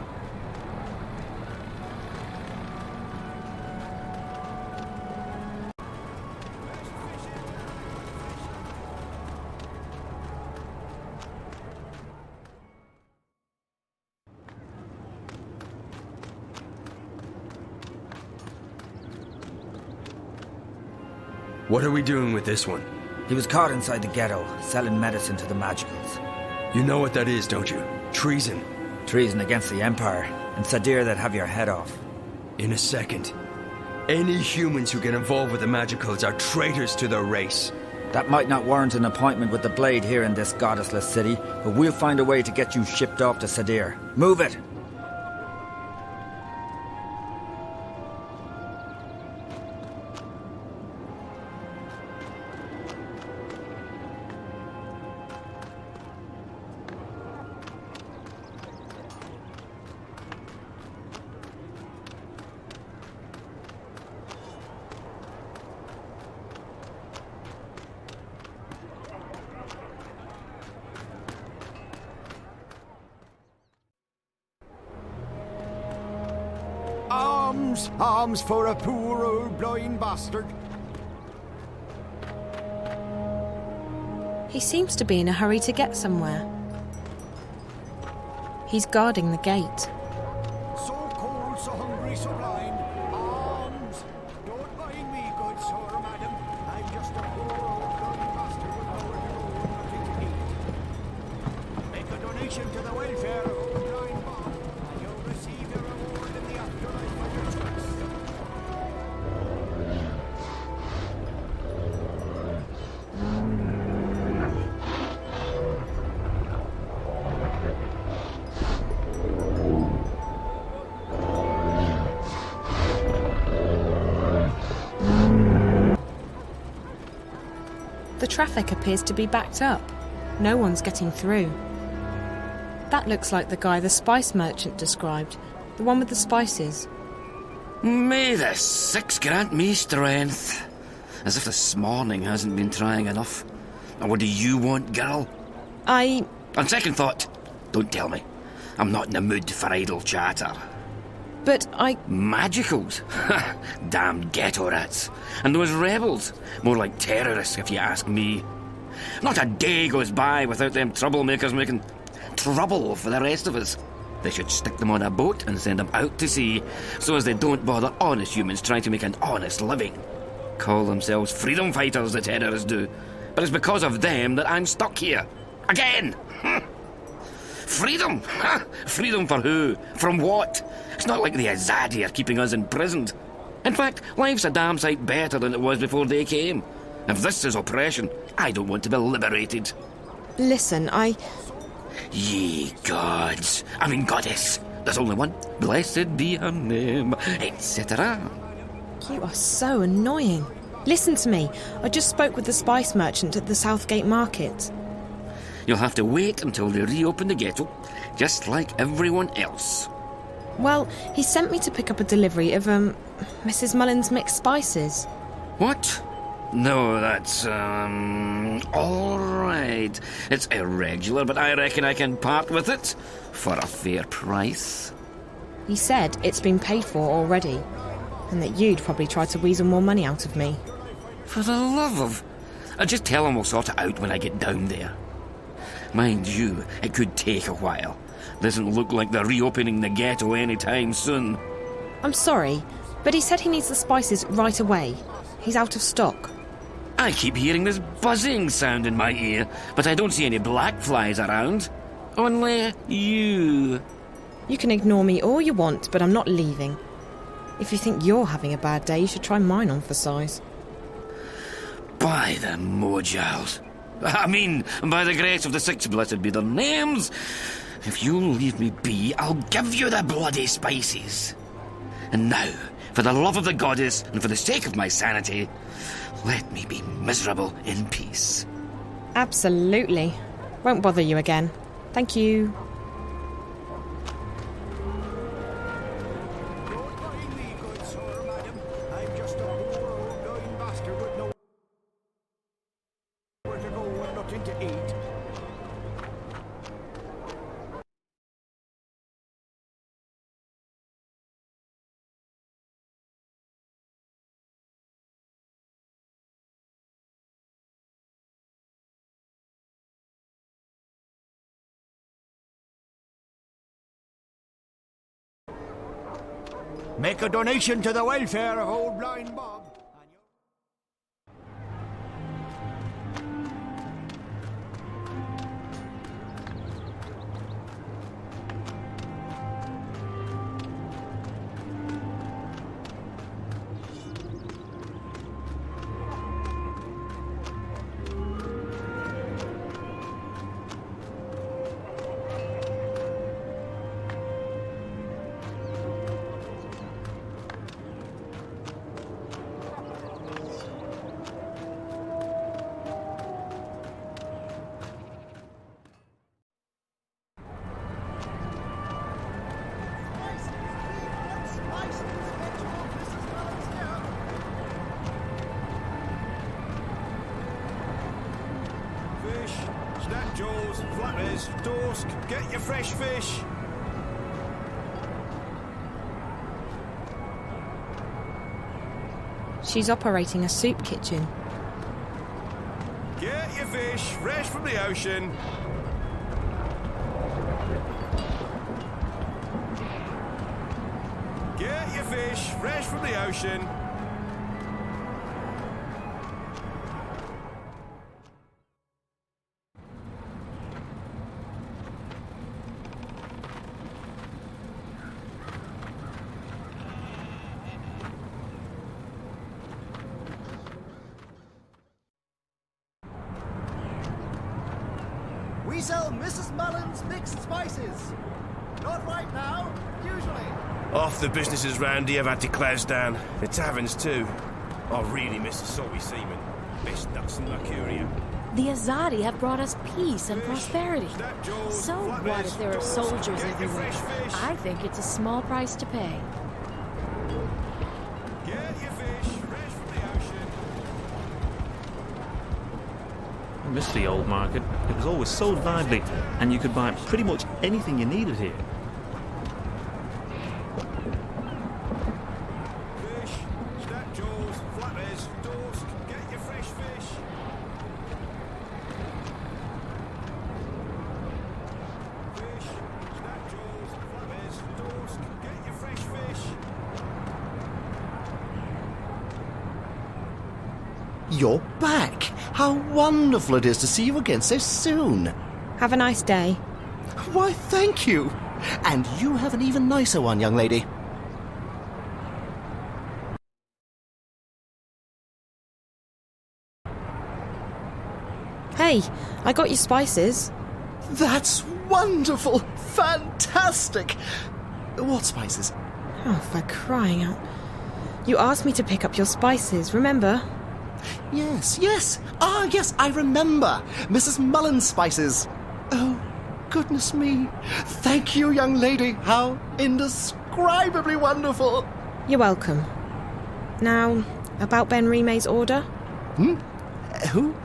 What are we doing with this one? He was caught inside the ghetto, selling medicine to the Magicals. You know what that is, don't you? Treason. Treason against the Empire, and Sadir that'd have your head off. In a second. Any humans who get involved with the Magicals are traitors to their race. That might not warrant an appointment with the Blade here in this goddessless city, but we'll find a way to get you shipped off to Sadir. Move it! Alms for a poor old blind bastard. He seems to be in a hurry to get somewhere. He's guarding the gate. So cold, so hungry, so blind. Alms, don't mind me, good sir, madam. I'm just a donation to the welfare of old blind Bob, and you'll receive your reward in the afterlife of your choice. The traffic appears to be backed up. No one's getting through. That looks like the guy the spice merchant described, the one with the spices. May the six grant me strength. As if this morning hasn't been trying enough. Now what do you want, girl? On second thought, don't tell me. I'm not in the mood for idle chatter. But Magicals? Damned ghetto rats. And those rebels? More like terrorists, if you ask me. Not a day goes by without them troublemakers making trouble for the rest of us. They should stick them on a boat and send them out to sea, so as they don't bother honest humans trying to make an honest living. Call themselves freedom fighters, the terrorists do. But it's because of them that I'm stuck here. Again! Freedom? Freedom for who? From what? It's not like the Azadi are keeping us imprisoned. In fact, life's a damn sight better than it was before they came. If this is oppression, I don't want to be liberated. Listen, Ye gods. I mean goddess. There's only one. Blessed be her name, etc. You are so annoying. Listen to me. I just spoke with the spice merchant at the Southgate Market. You'll have to wait until they reopen the ghetto, just like everyone else. Well, he sent me to pick up a delivery of, Mrs. Mullen's mixed spices. What? No, that's, all right. It's irregular, but I reckon I can part with it for a fair price. He said it's been paid for already, and that you'd probably try to weasel more money out of me. For the love of... I'll just tell him we'll sort it out when I get down there. Mind you, it could take a while. Doesn't look like they're reopening the ghetto anytime soon. I'm sorry, but he said he needs the spices right away. He's out of stock. I keep hearing this buzzing sound in my ear, but I don't see any black flies around. Only you. You can ignore me all you want, but I'm not leaving. If you think you're having a bad day, you should try mine on for size. By the Mojals. I mean, by the grace of the six blessed be their names. If you'll leave me be, I'll give you the bloody spices. And now, for the love of the goddess and for the sake of my sanity, let me be miserable in peace. Absolutely. Won't bother you again. Thank you. Make a donation to the welfare of old blind Bob. Snap jaws, flappers, dorsk, get your fresh fish. She's operating a soup kitchen. Get your fish, fresh from the ocean. Get your fish, fresh from the ocean. Mrs. Mullins mixed spices. Not right now, usually. Half the businesses round here have had to close down. The taverns too. I really miss the salty seamen. Best nuts in Mercuria. The Azadi have brought us peace and prosperity. So what if there are soldiers everywhere? I think it's a small price to pay. I miss the old market. It was always so lively, and you could buy pretty much anything you needed here. You're back. How wonderful it is to see you again so soon. Have a nice day. Why, thank you. And you have an even nicer one, young lady. Hey, I got you spices. That's wonderful. Fantastic. What spices? Oh, for crying out. You asked me to pick up your spices, remember? Yes. Ah, yes, I remember. Mrs. Mullins' spices. Oh, goodness me. Thank you, young lady. How indescribably wonderful. You're welcome. Now, about Ben Rime's order? Who?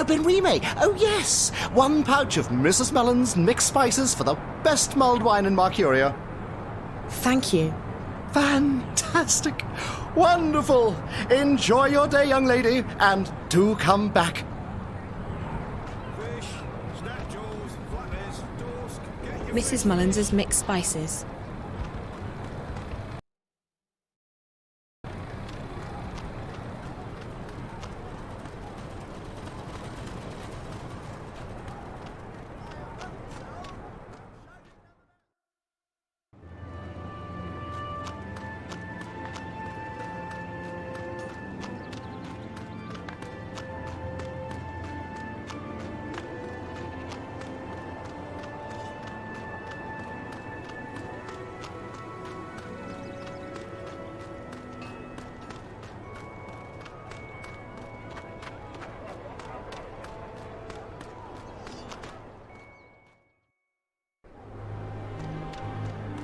Ben Rime. Oh, yes. 1 pouch of Mrs. Mullins' mixed spices for the best mulled wine in Mercuria. Thank you. Fantastic. Wonderful. Enjoy your day, young lady, and do come back. Mrs. Mullins's mixed spices.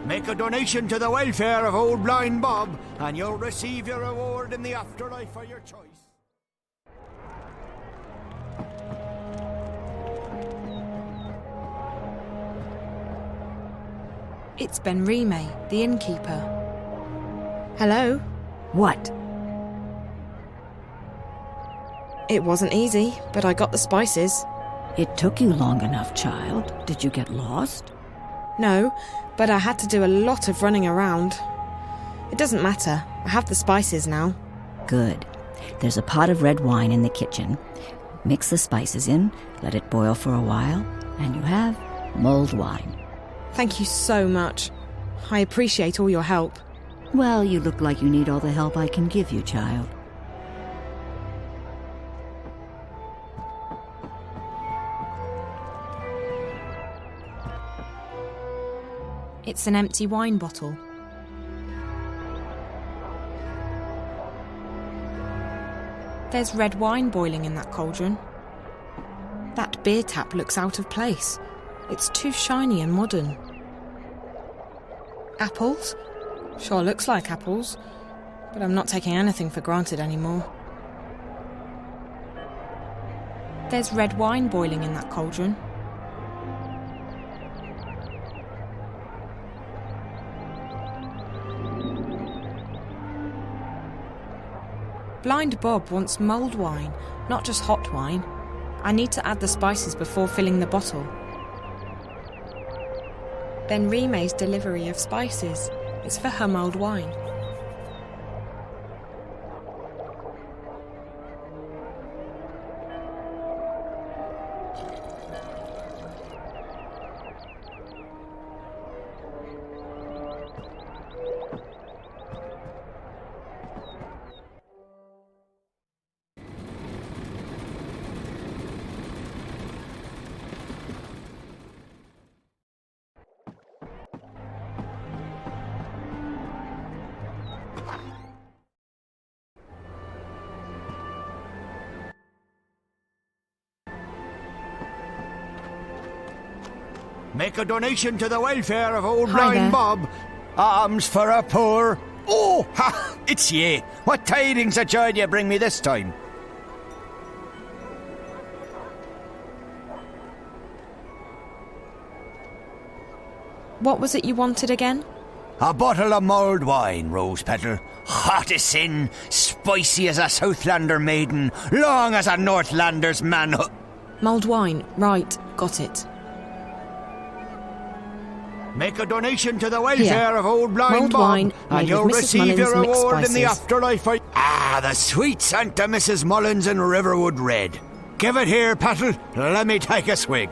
Make a donation to the welfare of old blind Bob, and you'll receive your reward in the afterlife of your choice. It's Ben Rime, the innkeeper. Hello? What? It wasn't easy, but I got the spices. It took you long enough, child. Did you get lost? No, but I had to do a lot of running around. It doesn't matter. I have the spices now. Good. There's a pot of red wine in the kitchen. Mix the spices in, let it boil for a while, and you have mulled wine. Thank you so much. I appreciate all your help. Well, you look like you need all the help I can give you, child. It's an empty wine bottle. There's red wine boiling in that cauldron. That beer tap looks out of place. It's too shiny and modern. Apples? Sure looks like apples, but I'm not taking anything for granted anymore. There's red wine boiling in that cauldron. Blind Bob wants mulled wine, not just hot wine. I need to add the spices before filling the bottle. Ben Rime's delivery of spices. It's for her mulled wine. Make a donation to the welfare of old Hi there. blind Bob. Alms for a poor... Oh, ha! It's ye. What tidings of joy do you bring me this time? What was it you wanted again? A bottle of mulled wine, Rose Petal. Hot as sin, spicy as a Southlander maiden, long as a Northlander's manhood. Mulled wine. Right, got it. Make a donation to the welfare Here. of old blind Mulled Bob, wine and made you'll with Mrs. receive your Mullins' mixed reward in the spices. afterlife. The sweet Santa Mrs. Mullins in Riverwood Red. Give it here, Petal. Let me take a swig.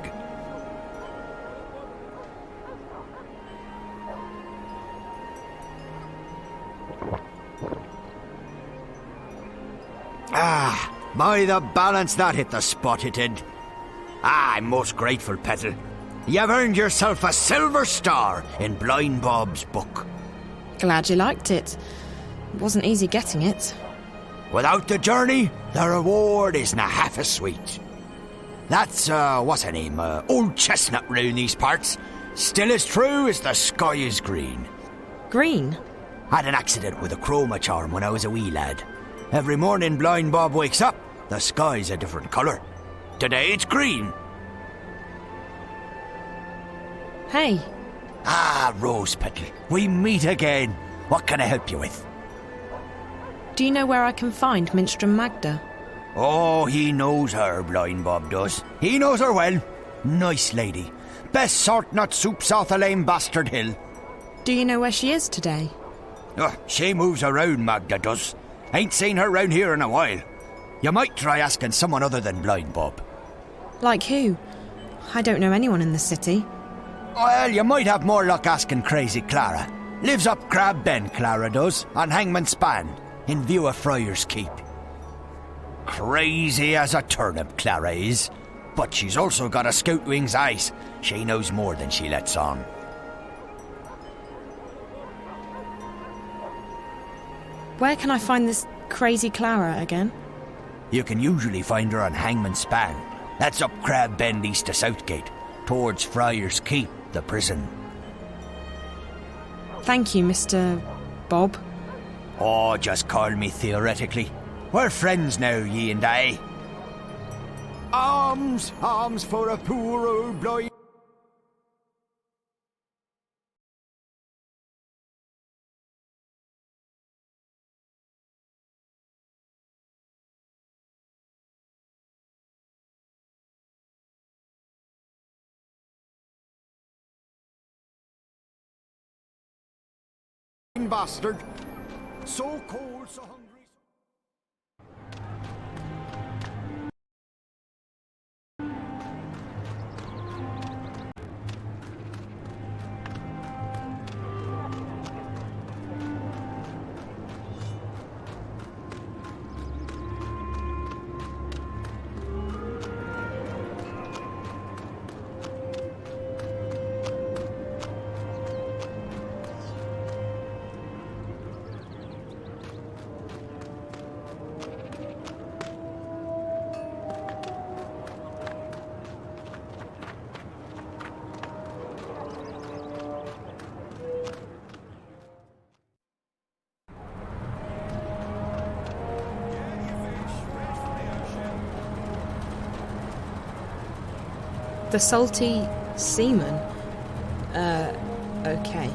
By the balance, that hit the spot it did. I'm most grateful, Petal. You've earned yourself a silver star in Blind Bob's book. Glad you liked it. It wasn't easy getting it. Without the journey, the reward isn't half as sweet. That's, what's her name, old chestnut round these parts. Still as true as the sky is green. Green? Had an accident with a chroma charm when I was a wee lad. Every morning Blind Bob wakes up, the sky's a different colour. Today it's green. Hey. Rose Petal, we meet again. What can I help you with? Do you know where I can find Minstrom Magda? Oh, he knows her, Blind Bob does. He knows her well. Nice lady. Best sort nut soup south of Lame Bastard Hill. Do you know where she is today? Oh, she moves around, Magda does. Ain't seen her round here in a while. You might try asking someone other than Blind Bob. Like who? I don't know anyone in the city. Well, you might have more luck asking Crazy Clara. Lives up Crab Bend, Clara does, on Hangman's Span, in view of Friar's Keep. Crazy as a turnip, Clara is. But she's also got a scout wing's eyes. She knows more than she lets on. Where can I find this Crazy Clara again? You can usually find her on Hangman's Span. That's up Crab Bend east of Southgate, towards Friar's Keep, the prison. Thank you, Mr. Bob. Oh, just call me theoretically. We're friends now, ye and I. Alms for a poor old blind... bastard. So cold, so hungry. The salty seaman? Okay.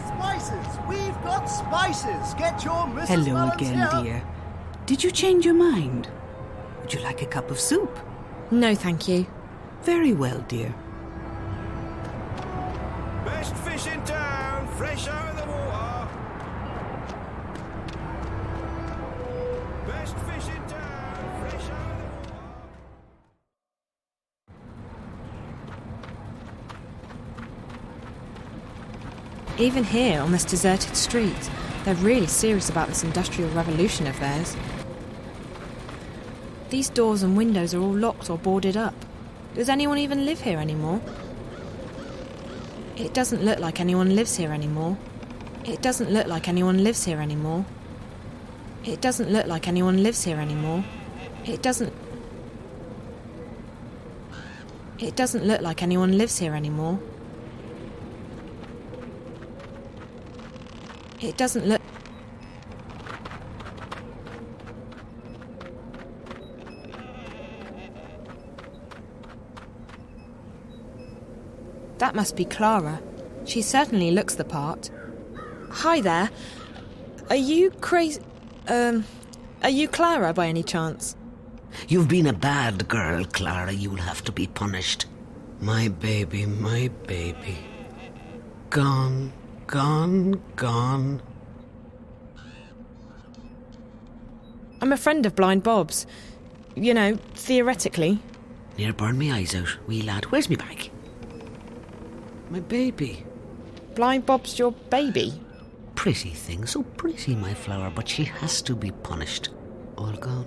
Spices! We've got spices! Get your Mrs. Hello Mullins again, here. dear. Did you change your mind? Would you like a cup of soup? No, thank you. Very well, dear. Best fish in town, fresh out of the water. Best fish in town, fresh out of the water. Even here, on this deserted street, they're really serious about this industrial revolution of theirs. These doors and windows are all locked or boarded up. Does anyone even live here anymore? It doesn't look like anyone lives here anymore. It doesn't look like anyone lives here anymore. It doesn't look like anyone lives here anymore. It doesn't look like anyone lives here anymore. It doesn't look... That must be Clara. She certainly looks the part. Hi there. Are you crazy... Are you Clara by any chance? You've been a bad girl, Clara. You'll have to be punished. My baby, my baby. Gone, gone, gone. I'm a friend of Blind Bob's. You know, theoretically. Near burn me eyes out, wee lad. Where's me bag? My baby. Blind Bob's your baby? Pretty thing, so pretty, my flower, but she has to be punished. All gone,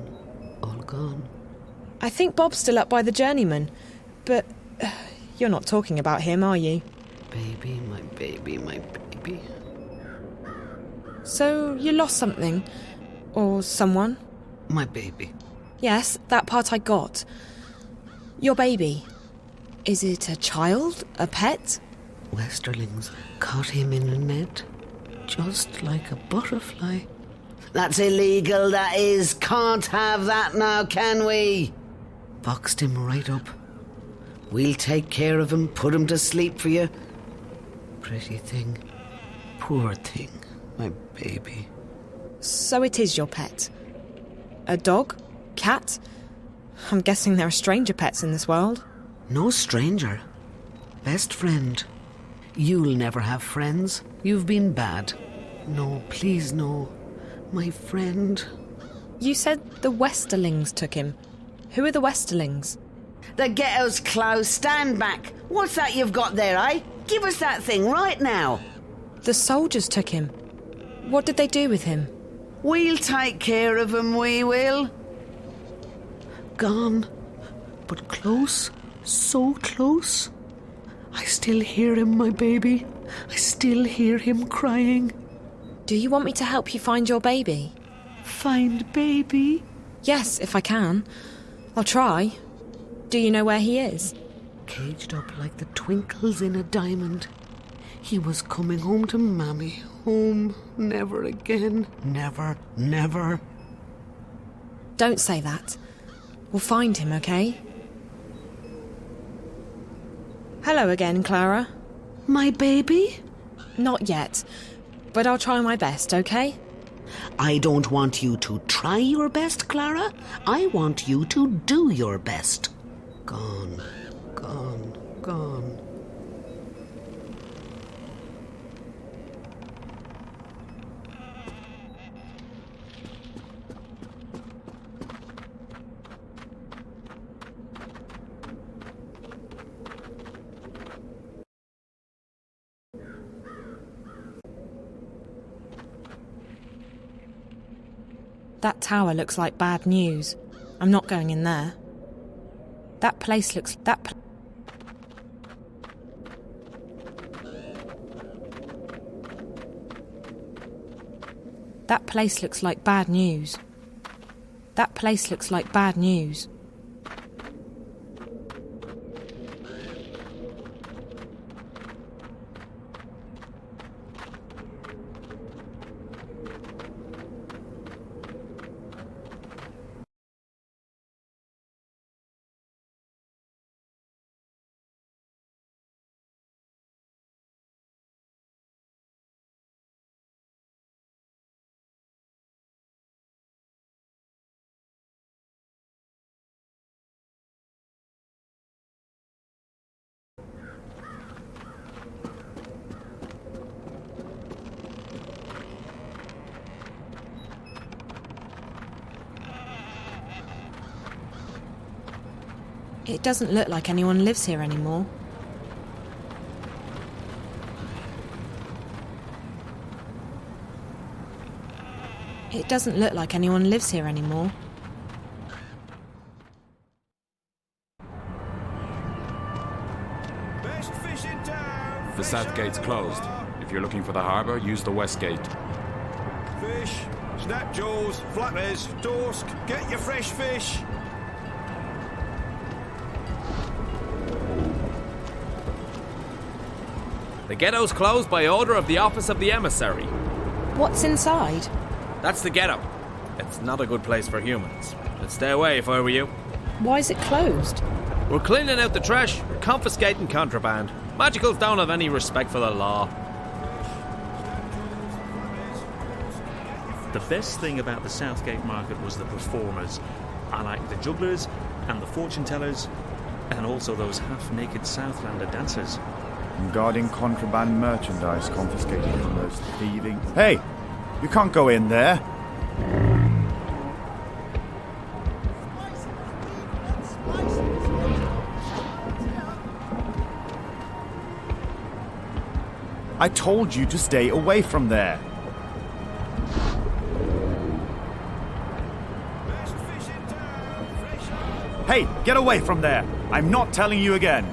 all gone. I think Bob's still up by the journeyman, but you're not talking about him, are you? Baby, my baby, my baby. So, you lost something? Or someone? My baby. Yes, that part I got. Your baby. Is it a child? A pet? Westerlings caught him in a net, just like a butterfly. That's illegal, that is. Can't have that now, can we? Boxed him right up. We'll take care of him, put him to sleep for you. Pretty thing. Poor thing, my baby. So it is your pet? A dog? Cat? I'm guessing there are stranger pets in this world. No stranger. Best friend. You'll never have friends. You've been bad. No, please no. My friend. You said the Westerlings took him. Who are the Westerlings? The ghetto's closed. Stand back. What's that you've got there, eh? Give us that thing right now. The soldiers took him. What did they do with him? We'll take care of him, we will. Gone. But close. So close. I still hear him, my baby. I still hear him crying. Do you want me to help you find your baby? Find baby? Yes, if I can. I'll try. Do you know where he is? Caged up like the twinkles in a diamond. He was coming home to Mammy. Home. Never again. Never, never. Don't say that. We'll find him, okay? Hello again, Clara. My baby? Not yet, but I'll try my best, okay? I don't want you to try your best, Clara. I want you to do your best. Gone, gone, gone. That tower looks like bad news. I'm not going in there. That place looks... That place looks like bad news. That place looks like bad news. It doesn't look like anyone lives here anymore. It doesn't look like anyone lives here anymore. Best fish in town. The south gate's closed. If you're looking for the harbour, use the west gate. Fish, Snapjaws, flappers, dorsk, get your fresh fish. The ghetto's closed by order of the Office of the Emissary. What's inside? That's the ghetto. It's not a good place for humans. I'd stay away if I were you. Why is it closed? We're cleaning out the trash, confiscating contraband. Magicals don't have any respect for the law. The best thing about the Southgate market was the performers. I like the jugglers and the fortune tellers, and also those half-naked Southlander dancers. Guarding contraband merchandise confiscated from those thieving... Hey! You can't go in there! I told you to stay away from there! Hey, get away from there! I'm not telling you again!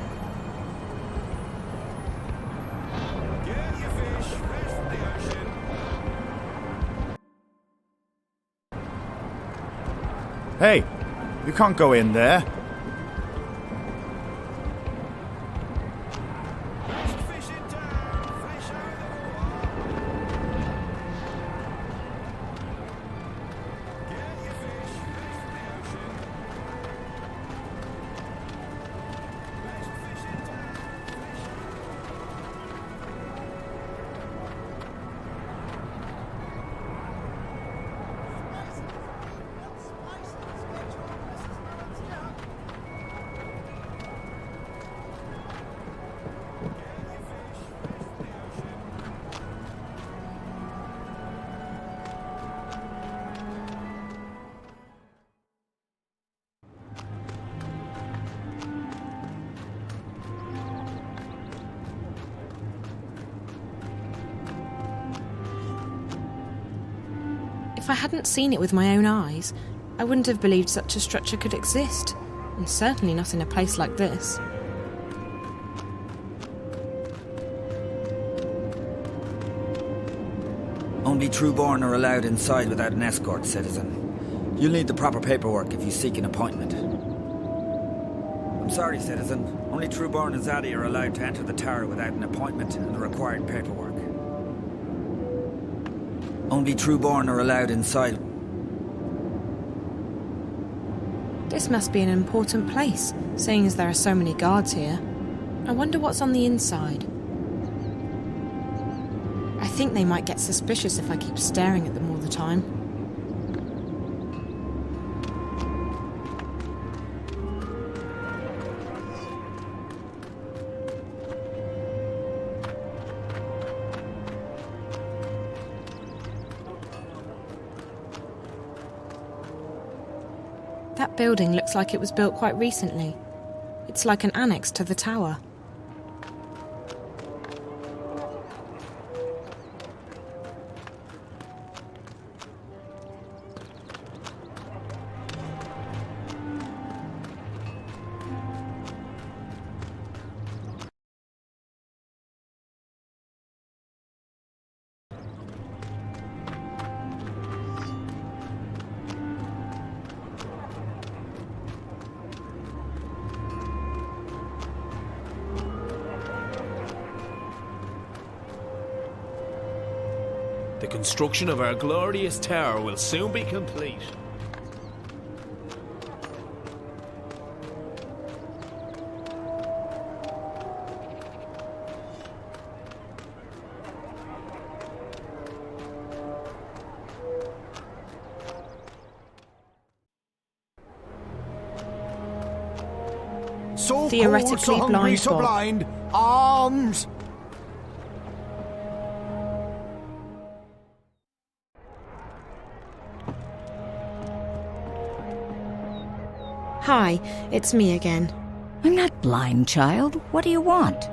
Hey, you can't go in there. If I hadn't seen it with my own eyes, I wouldn't have believed such a structure could exist, and certainly not in a place like this. Only Trueborn are allowed inside without an escort, citizen. You'll need the proper paperwork if you seek an appointment. I'm sorry, citizen. Only Trueborn and Zaddy are allowed to enter the tower without an appointment and the required paperwork. Only Trueborn are allowed inside. This must be an important place, seeing as there are so many guards here. I wonder what's on the inside. I think they might get suspicious if I keep staring at them all the time. That building looks like it was built quite recently. It's like an annex to the tower. The construction of our glorious tower will soon be complete. So Theoretically cold, so hungry, so blind. blind. Arms! Hi, it's me again. I'm not blind, child. What do you want?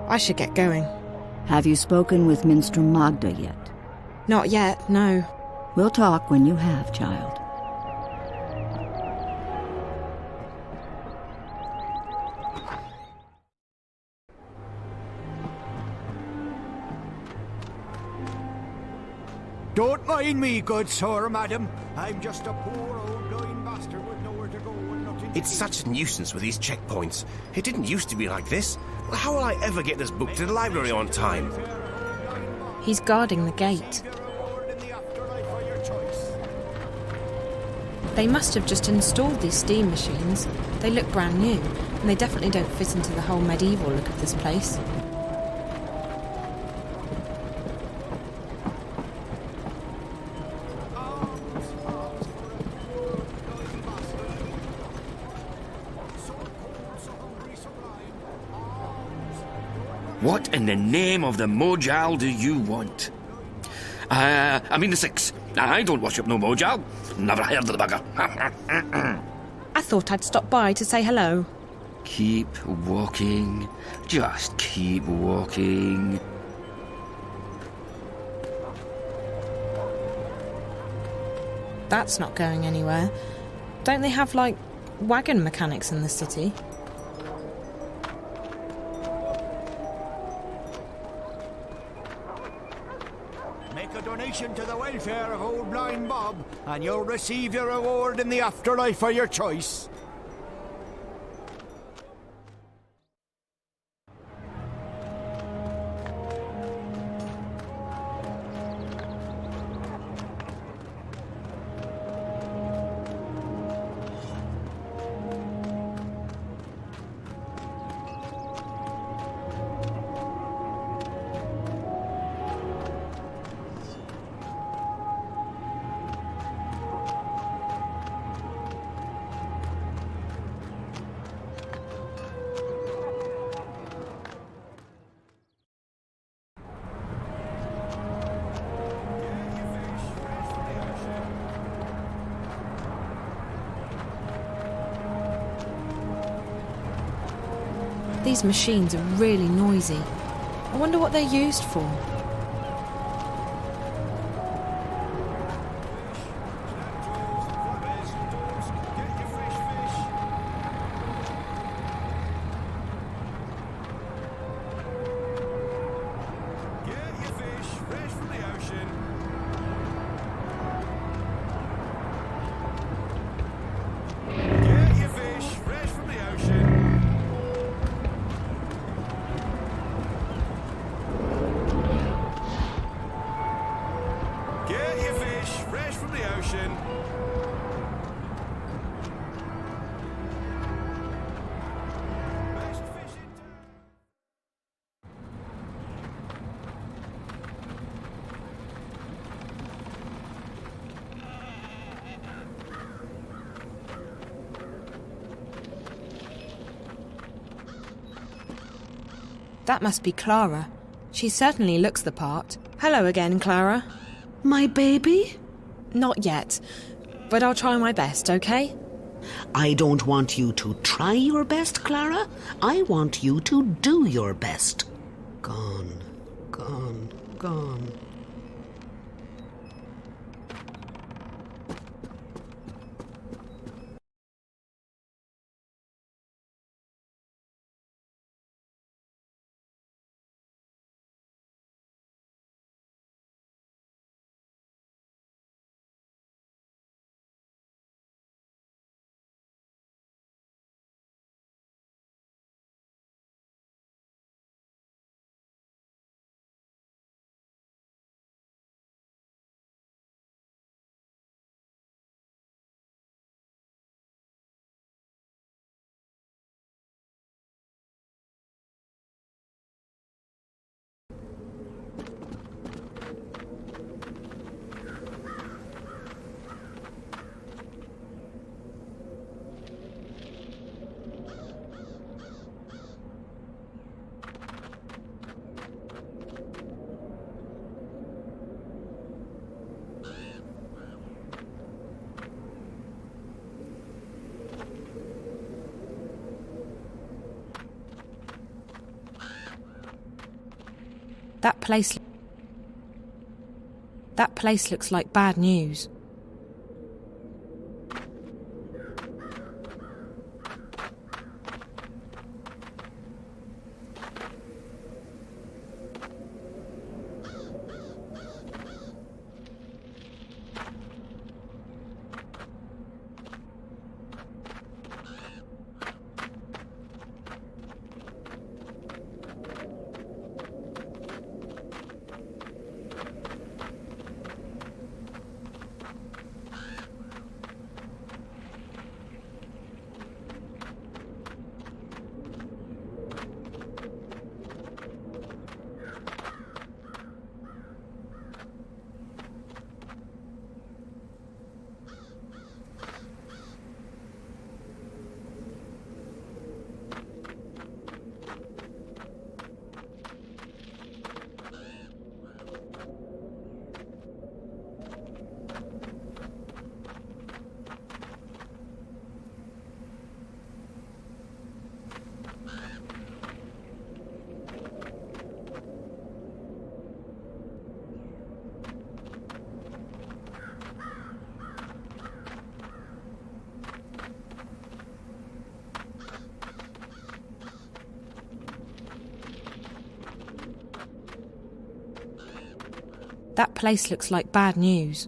I should get going. Have you spoken with Minstrel Magda yet? Not yet, no. We'll talk when you have, child. Don't mind me, good sir, madam. I'm just a poor old blind bastard with nowhere to go and nothing to It's do. such a nuisance with these checkpoints. It didn't used to be like this. Well, how will I ever get this book to the library on time? He's guarding the gate. They must have just installed these steam machines. They look brand new, and they definitely don't fit into the whole medieval look of this place. What in the name of the Mojal do you want? I mean the six. I don't worship no Mojal. Never heard of the bugger. I thought I'd stop by to say hello. Keep walking. Just keep walking. That's not going anywhere. Don't they have, like, wagon mechanics in the city? Make a donation to the welfare of old blind Bob, and you'll receive your reward in the afterlife for your choice. These machines are really noisy. I wonder what they're used for. That must be Clara. She certainly looks the part. Hello again, Clara. My baby? Not yet, but I'll try my best, okay? I don't want you to try your best, Clara. I want you to do your best. Gone, gone, gone. That place looks like bad news. That place looks like bad news.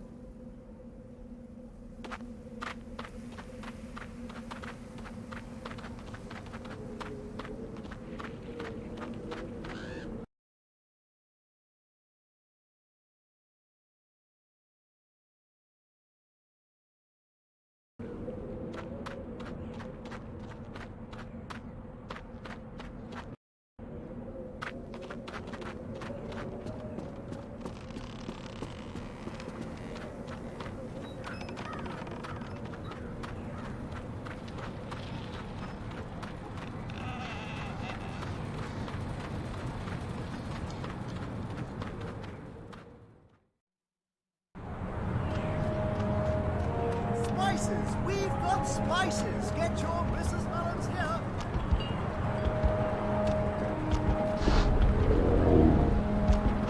Spices! We've got spices! Get your Mrs. Mullins here!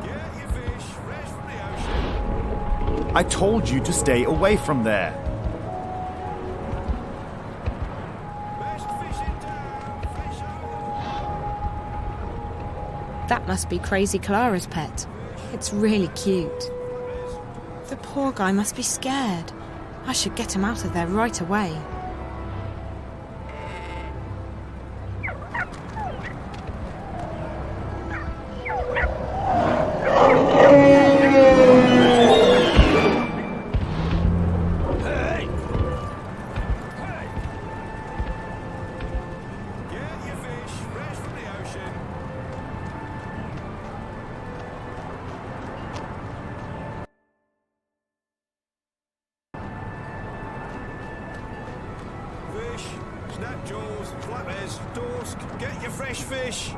Get your fish fresh from the ocean. I told you to stay away from there. Best fish in town. Fresh That must be Crazy Clara's pet. It's really cute. The poor guy must be scared. I should get him out of there right away. Get your fish fresh from the ocean. Fish, snap jaws, flatheads, dorsk, get your fresh fish.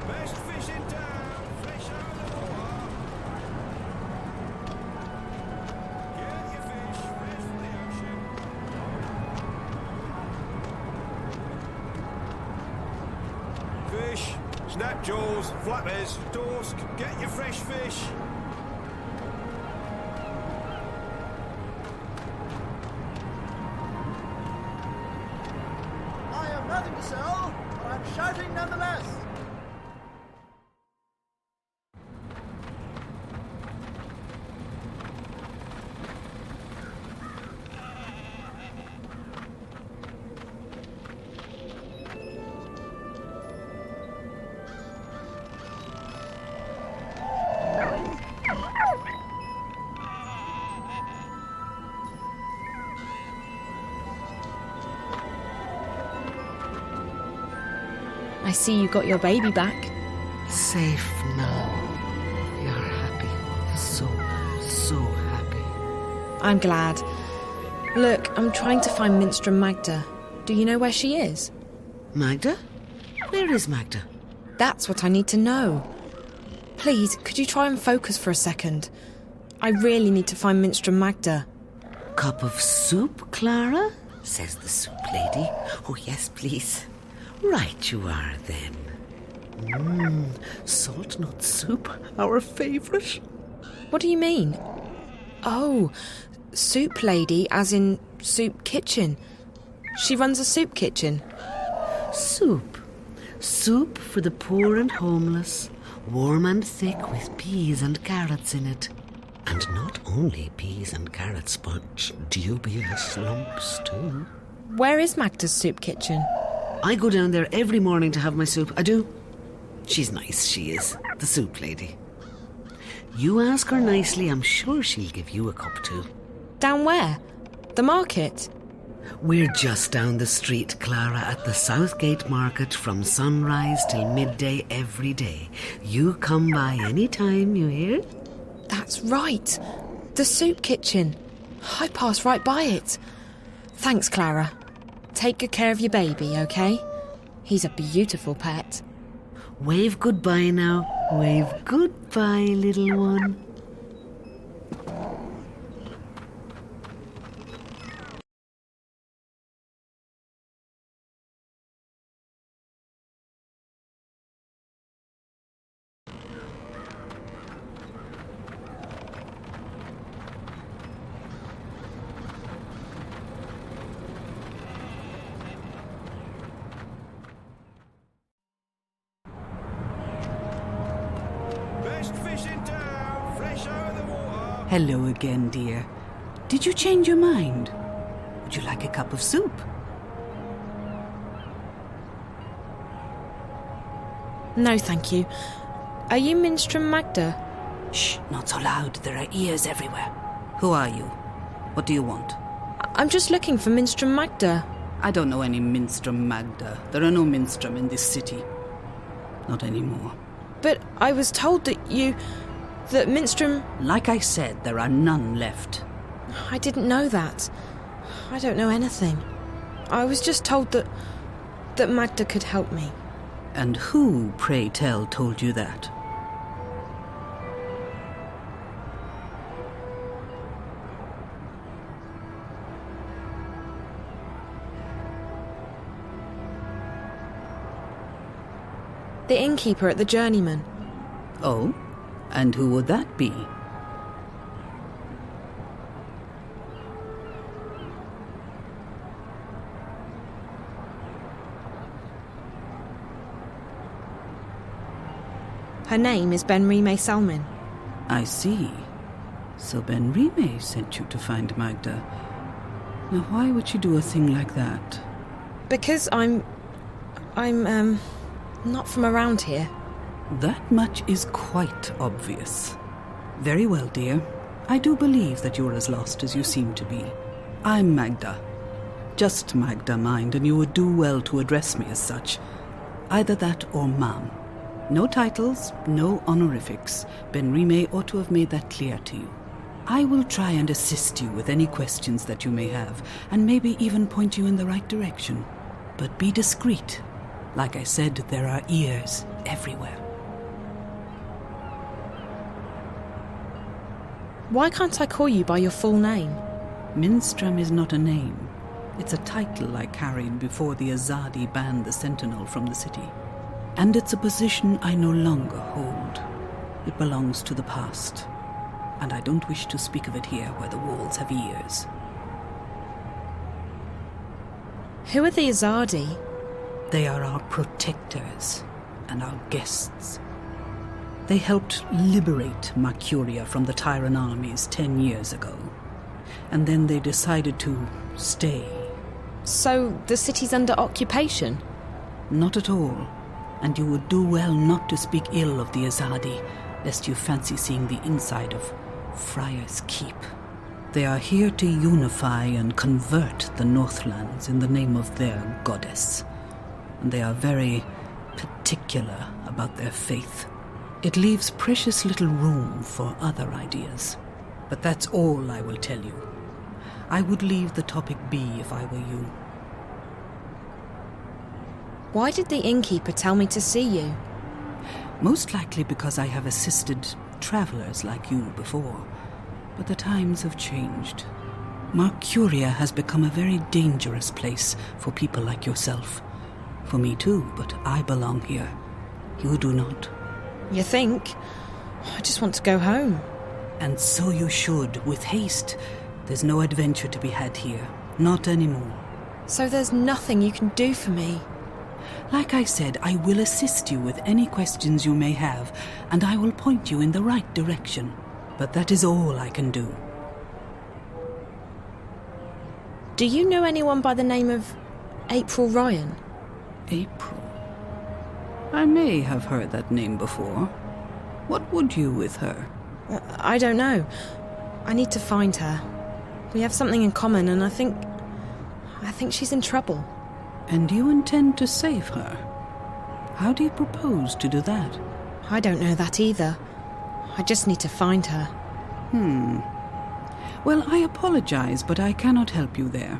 Best fish in town, fresh out of the water. Get your fish fresh from the ocean. Fish, snap jaws, flatheads, dorsk, get your fresh fish. I have nothing to sell, but I'm shouting nonetheless. I see you got your baby back. Safe now. You're happy. So happy. I'm glad. Look, I'm trying to find Minstrel Magda. Do you know where she is? Magda? Where is Magda? That's what I need to know. Please, could you try and focus for a second? I really need to find Minstrel Magda. Cup of soup, Clara? Says the soup lady. Oh, yes, please. Right you are, then. Salt nut soup, our favourite. What do you mean? Oh, soup lady, as in soup kitchen. She runs a soup kitchen. Soup. Soup for the poor and homeless. Warm and thick with peas and carrots in it. And not only peas and carrots, but dubious lumps too. Where is Magda's soup kitchen? I go down there every morning to have my soup. I do. She's nice, she is. The soup lady. You ask her nicely, I'm sure she'll give you a cup too. Down where? The market? We're just down the street, Clara, at the Southgate Market from sunrise till midday every day. You come by any time, you hear? That's right. The soup kitchen. I passed right by it. Thanks, Clara. Take good care of your baby, okay? He's a beautiful pet. Wave goodbye now. Wave goodbye, little one. Hello again, dear. Did you change your mind? Would you like a cup of soup? No, thank you. Are you Minstrom Magda? Shh, not so loud. There are ears everywhere. Who are you? What do you want? I'm just looking for Minstrom Magda. I don't know any Minstrom Magda. There are no Minstrom in this city. Not anymore. But I was told that Minstrom... Like I said, there are none left. I didn't know that. I don't know anything. I was just told that Magda could help me. And who, pray tell, told you that? The innkeeper at the Journeyman. Oh? And who would that be? Her name is Ben-Rime Salmin. I see. So Ben-Rime sent you to find Magda. Now why would she do a thing like that? Because I'm not from around here. That much is quite obvious. Very well, dear. I do believe that you're as lost as you seem to be. I'm Magda. Just Magda, mind, and you would do well to address me as such. Either that or ma'am. No titles, no honorifics. Ben-Rime ought to have made that clear to you. I will try and assist you with any questions that you may have, and maybe even point you in the right direction. But be discreet. Like I said, there are ears everywhere. Why can't I call you by your full name? Minstrom is not a name. It's a title I carried before the Azadi banned the Sentinel from the city. And it's a position I no longer hold. It belongs to the past. And I don't wish to speak of it here where the walls have ears. Who are the Azadi? They are our protectors and our guests. They helped liberate Mercuria from the Tyran armies 10 years ago. And then they decided to stay. So the city's under occupation? Not at all. And you would do well not to speak ill of the Azadi, lest you fancy seeing the inside of Friar's Keep. They are here to unify and convert the Northlands in the name of their goddess. And they are very particular about their faith. It leaves precious little room for other ideas. But that's all I will tell you. I would leave the topic be if I were you. Why did the innkeeper tell me to see you? Most likely because I have assisted travelers like you before. But the times have changed. Mercuria has become a very dangerous place for people like yourself. For me too, but I belong here. You do not. You think? I just want to go home. And so you should, with haste. There's no adventure to be had here. Not anymore. So there's nothing you can do for me? Like I said, I will assist you with any questions you may have, and I will point you in the right direction. But that is all I can do. Do you know anyone by the name of April Ryan? April? I may have heard that name before. What would you with her? I don't know. I need to find her. We have something in common, and I think she's in trouble. And you intend to save her? How do you propose to do that? I don't know that either. I just need to find her. Well, I apologize, but I cannot help you there.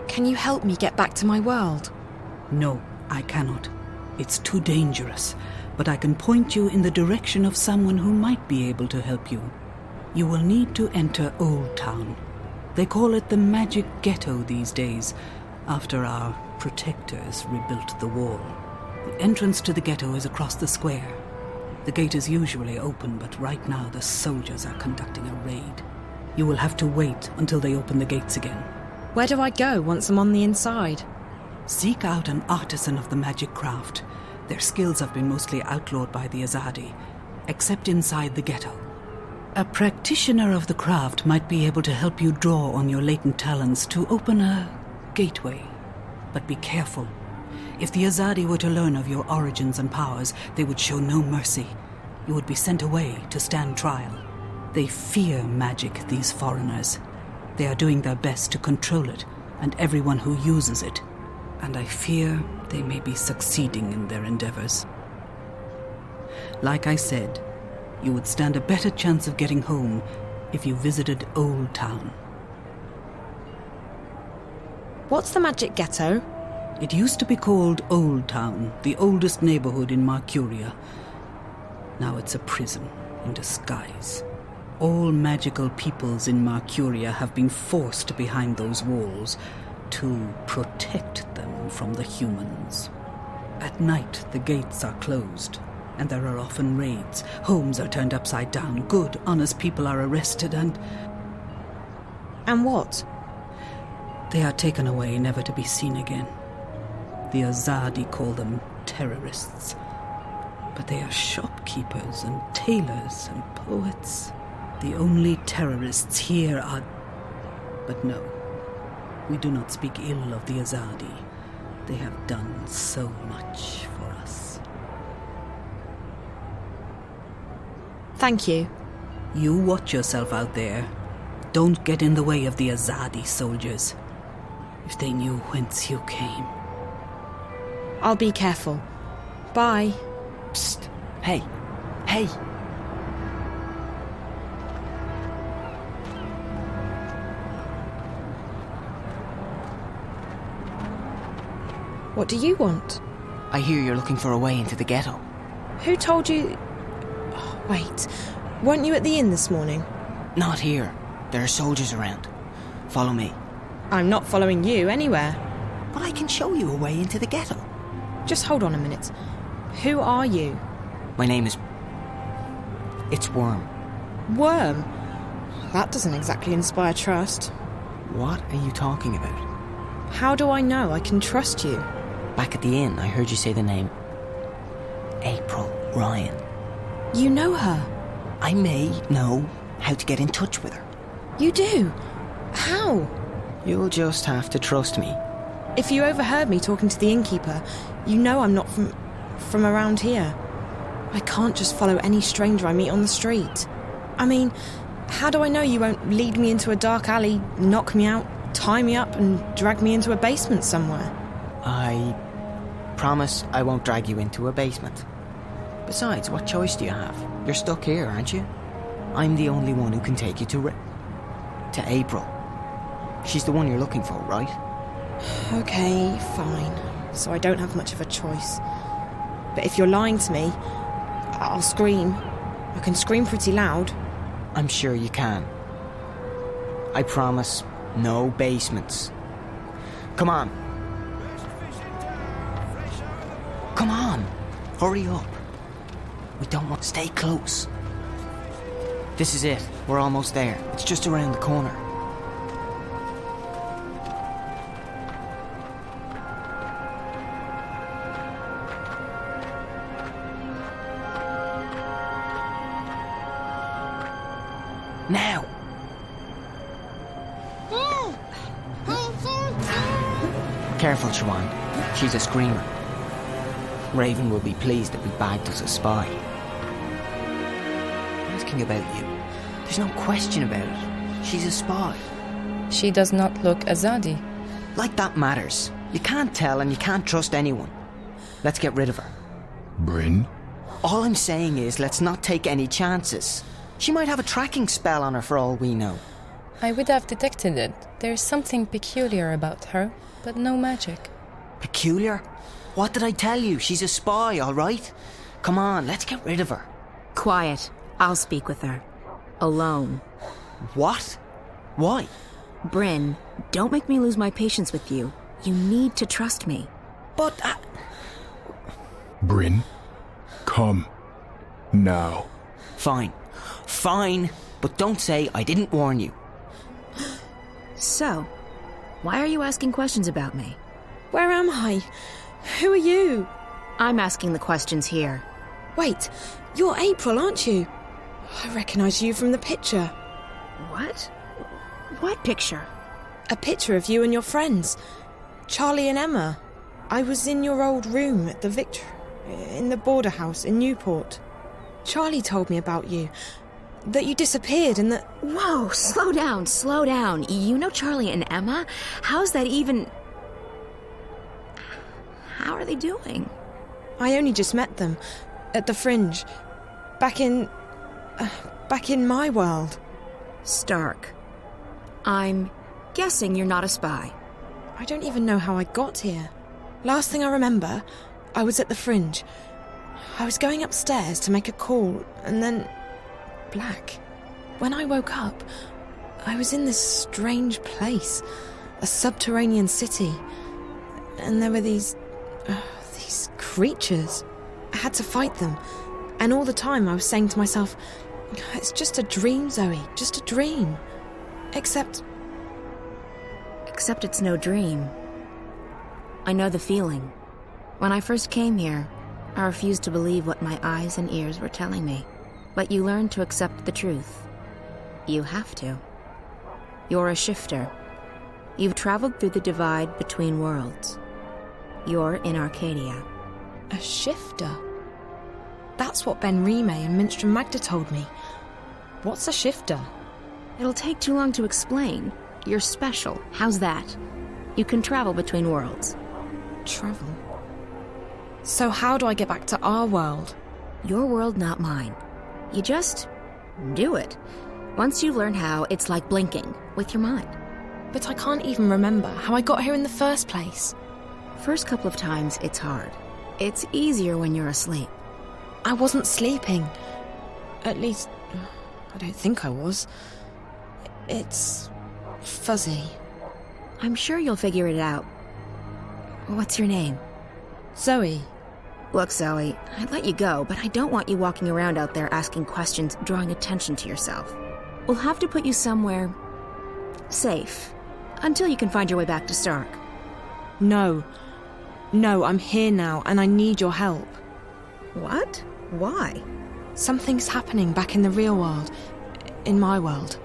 Can you help me get back to my world? No, I cannot. It's too dangerous. But I can point you in the direction of someone who might be able to help you. You will need to enter Old Town. They call it the Magic Ghetto these days, after our protectors rebuilt the wall. The entrance to the ghetto is across the square. The gate is usually open, but right now the soldiers are conducting a raid. You will have to wait until they open the gates again. Where do I go once I'm on the inside? Seek out an artisan of the magic craft. Their skills have been mostly outlawed by the Azadi. except inside the ghetto. A practitioner of the craft might be able to help you draw on your latent talents to open a gateway. But be careful. If the Azadi were to learn of your origins and powers, they would show no mercy. You would be sent away to stand trial. They fear magic, these foreigners. They are doing their best to control it, and everyone who uses it. And I fear they may be succeeding in their endeavors. Like I said, you would stand a better chance of getting home if you visited Old Town. What's the magic ghetto? It used to be called Old Town, the oldest neighborhood in Marcuria. Now it's a prison in disguise. All magical peoples in Marcuria have been forced behind those walls to protect them from the humans. At night, the gates are closed, and there are often raids. Homes are turned upside down. Good, honest people are arrested and... And what? They are taken away, never to be seen again. The Azadi call them terrorists. But they are shopkeepers and tailors and poets. The only terrorists here are... But no, we do not speak ill of the Azadi. They have done so much for us. Thank you. You watch yourself out there. Don't get in the way of the Azadi soldiers. If they knew whence you came. I'll be careful. Bye. Psst. Hey. Hey. What do you want? I hear you're looking for a way into the ghetto. Who told you... Oh, wait. Weren't you at the inn this morning? Not here. There are soldiers around. Follow me. I'm not following you anywhere. But I can show you a way into the ghetto. Just hold on a minute. Who are you? My name is... It's Worm. Worm? That doesn't exactly inspire trust. What are you talking about? How do I know I can trust you? Back at the inn, I heard you say the name... April Ryan. You know her? I may know how to get in touch with her. You do? How? You'll just have to trust me. If you overheard me talking to the innkeeper, you know I'm not from around here. I can't just follow any stranger I meet on the street. I mean, how do I know you won't lead me into a dark alley, knock me out, tie me up and drag me into a basement somewhere? I promise I won't drag you into a basement. Besides, what choice do you have? You're stuck here, aren't you? I'm the only one who can take you to April. She's the one you're looking for, right? Okay, fine. So I don't have much of a choice. But if you're lying to me, I'll scream. I can scream pretty loud. I'm sure you can. I promise, no basements. Come on. Come on. Hurry up. We don't want to stay close. This is it. We're almost there. It's just around the corner. Now! Careful, Siobhan. She's a screamer. Raven will be pleased that we bagged us a spy. Asking about you. There's no question about it. She's a spy. She does not look Azadi. Like that matters. You can't tell and you can't trust anyone. Let's get rid of her. Bryn? All I'm saying is let's not take any chances. She might have a tracking spell on her for all we know. I would have detected it. There's something peculiar about her, but no magic. Peculiar? What did I tell you? She's a spy, all right? Come on, let's get rid of her. Quiet. I'll speak with her. Alone. What? Why? Bryn, don't make me lose my patience with you. You need to trust me. But Bryn, come. Now. Fine. Fine, but don't say I didn't warn you. So, why are you asking questions about me? Where am I? Who are you? I'm asking the questions here. Wait, you're April, aren't you? I recognise you from the picture. What? What picture? A picture of you and your friends. Charlie and Emma. I was in your old room at the in the border house in Newport. Charlie told me about you. That you disappeared and that... Whoa, slow down, slow down. You know Charlie and Emma? How's that even... How are they doing? I only just met them. At the Fringe. Back in my world. Stark. I'm guessing you're not a spy. I don't even know how I got here. Last thing I remember, I was at the Fringe. I was going upstairs to make a call, and then... black. When I woke up, I was in this strange place. A subterranean city. And there were these creatures. I had to fight them. And all the time I was saying to myself, it's just a dream, Zoe, just a dream. Except it's no dream. I know the feeling. When I first came here, I refused to believe what my eyes and ears were telling me. But you learn to accept the truth. You have to. You're a shifter. You've traveled through the divide between worlds. You're in Arcadia. A shifter? That's what Ben Rime and Minstrom Magda told me. What's a shifter? It'll take too long to explain. You're special. How's that? You can travel between worlds. Travel? So how do I get back to our world? Your world, not mine. You just do it. Once you learn how, it's like blinking with your mind. But I can't even remember how I got here in the first place. First couple of times, it's hard. It's easier when you're asleep. I wasn't sleeping. At least, I don't think I was. It's fuzzy. I'm sure you'll figure it out. What's your name? Zoe. Look, Zoe, I'd let you go, but I don't want you walking around out there asking questions, drawing attention to yourself. We'll have to put you somewhere safe until you can find your way back to Stark. No, I'm here now, and I need your help. What? Why? Something's happening back in the real world, in my world,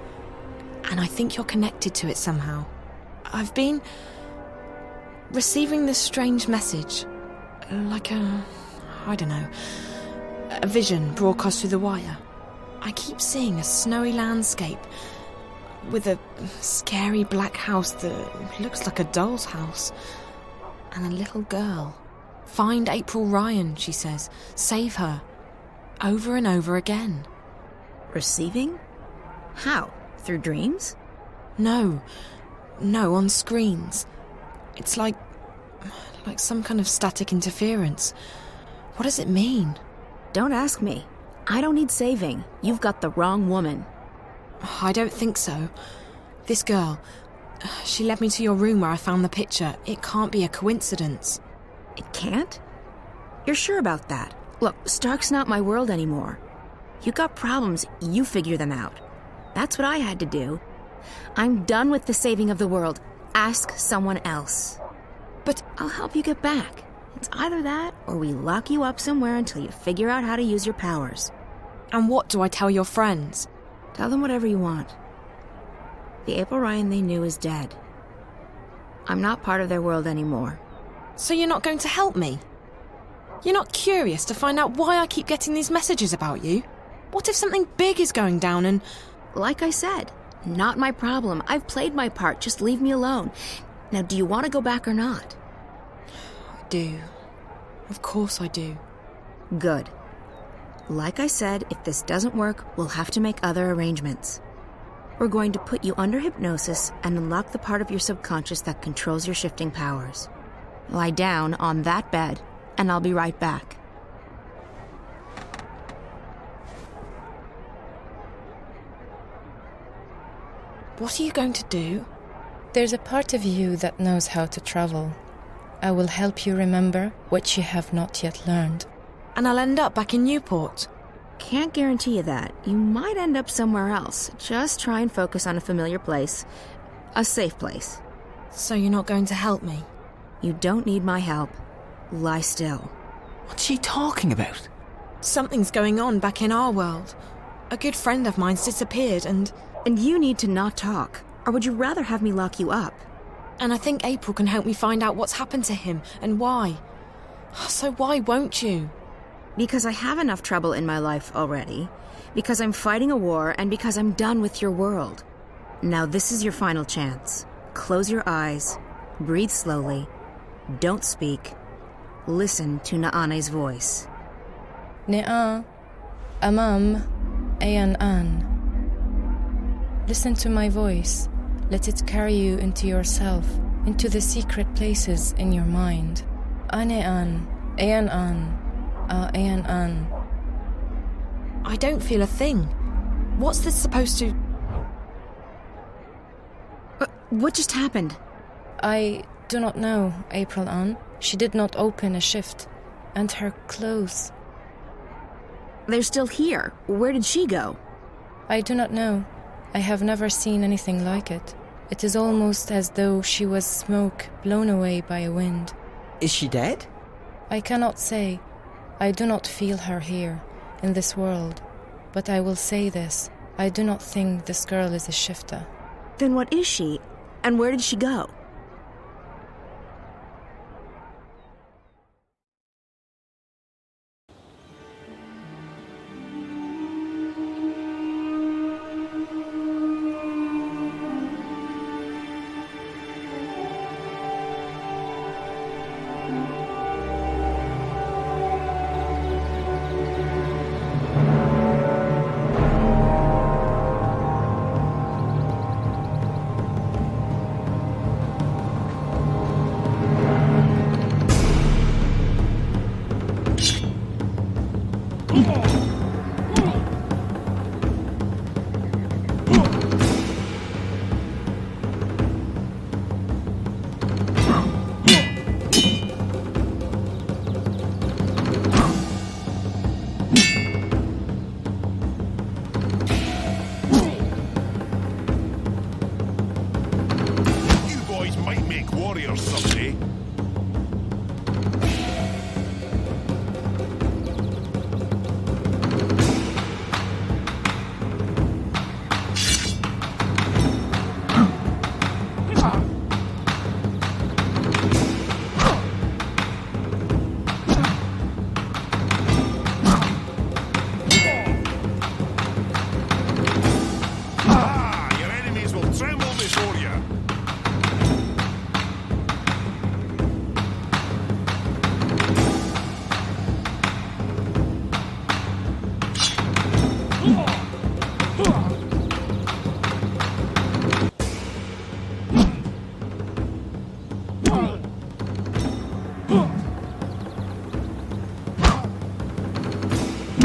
and I think you're connected to it somehow. I've been receiving this strange message, like a vision broadcast through the wire. I keep seeing a snowy landscape with a scary black house that looks like a doll's house, and a little girl. Find April Ryan, she says. Save her. Over and over again. Receiving? How? Through dreams? No, on screens. It's like some kind of static interference. What does it mean? Don't ask me. I don't need saving. You've got the wrong woman. I don't think so. This girl, she led me to your room where I found the picture. It can't be a coincidence. It can't? You're sure about that? Look, Stark's not my world anymore. You got problems, you figure them out. That's what I had to do. I'm done with the saving of the world. Ask someone else. But I'll help you get back. It's either that, or we lock you up somewhere until you figure out how to use your powers. And what do I tell your friends? Tell them whatever you want. The April Ryan they knew is dead. I'm not part of their world anymore. So you're not going to help me? You're not curious to find out why I keep getting these messages about you? What if something big is going down and... Like I said, not my problem. I've played my part. Just leave me alone. Now, do you want to go back or not? I do. Of course I do. Good. Like I said, if this doesn't work, we'll have to make other arrangements. We're going to put you under hypnosis and unlock the part of your subconscious that controls your shifting powers. Lie down on that bed, and I'll be right back. What are you going to do? There's a part of you that knows how to travel. I will help you remember what you have not yet learned. And I'll end up back in Newport. Can't guarantee you that. You might end up somewhere else. Just try and focus on a familiar place. A safe place. So you're not going to help me? You don't need my help. Lie still. What's she talking about? Something's going on back in our world. A good friend of mine's disappeared and... And you need to not talk. Or would you rather have me lock you up? And I think April can help me find out what's happened to him and why. So why won't you? Because I have enough trouble in my life already. Because I'm fighting a war and because I'm done with your world. Now this is your final chance. Close your eyes. Breathe slowly. Don't speak. Listen to Naane's voice. Ne'a, Amam, Ayan An. Listen to my voice. Let it carry you into yourself, into the secret places in your mind. Ane'an, Ayan An, Ayan An. I don't feel a thing. What's this supposed to... What just happened? I do not know, April An. She did not open a shift. And her clothes... They're still here. Where did she go? I do not know. I have never seen anything like it. It is almost as though she was smoke blown away by a wind. Is she dead? I cannot say. I do not feel her here, in this world. But I will say this. I do not think this girl is a shifter. Then what is she? And where did she go?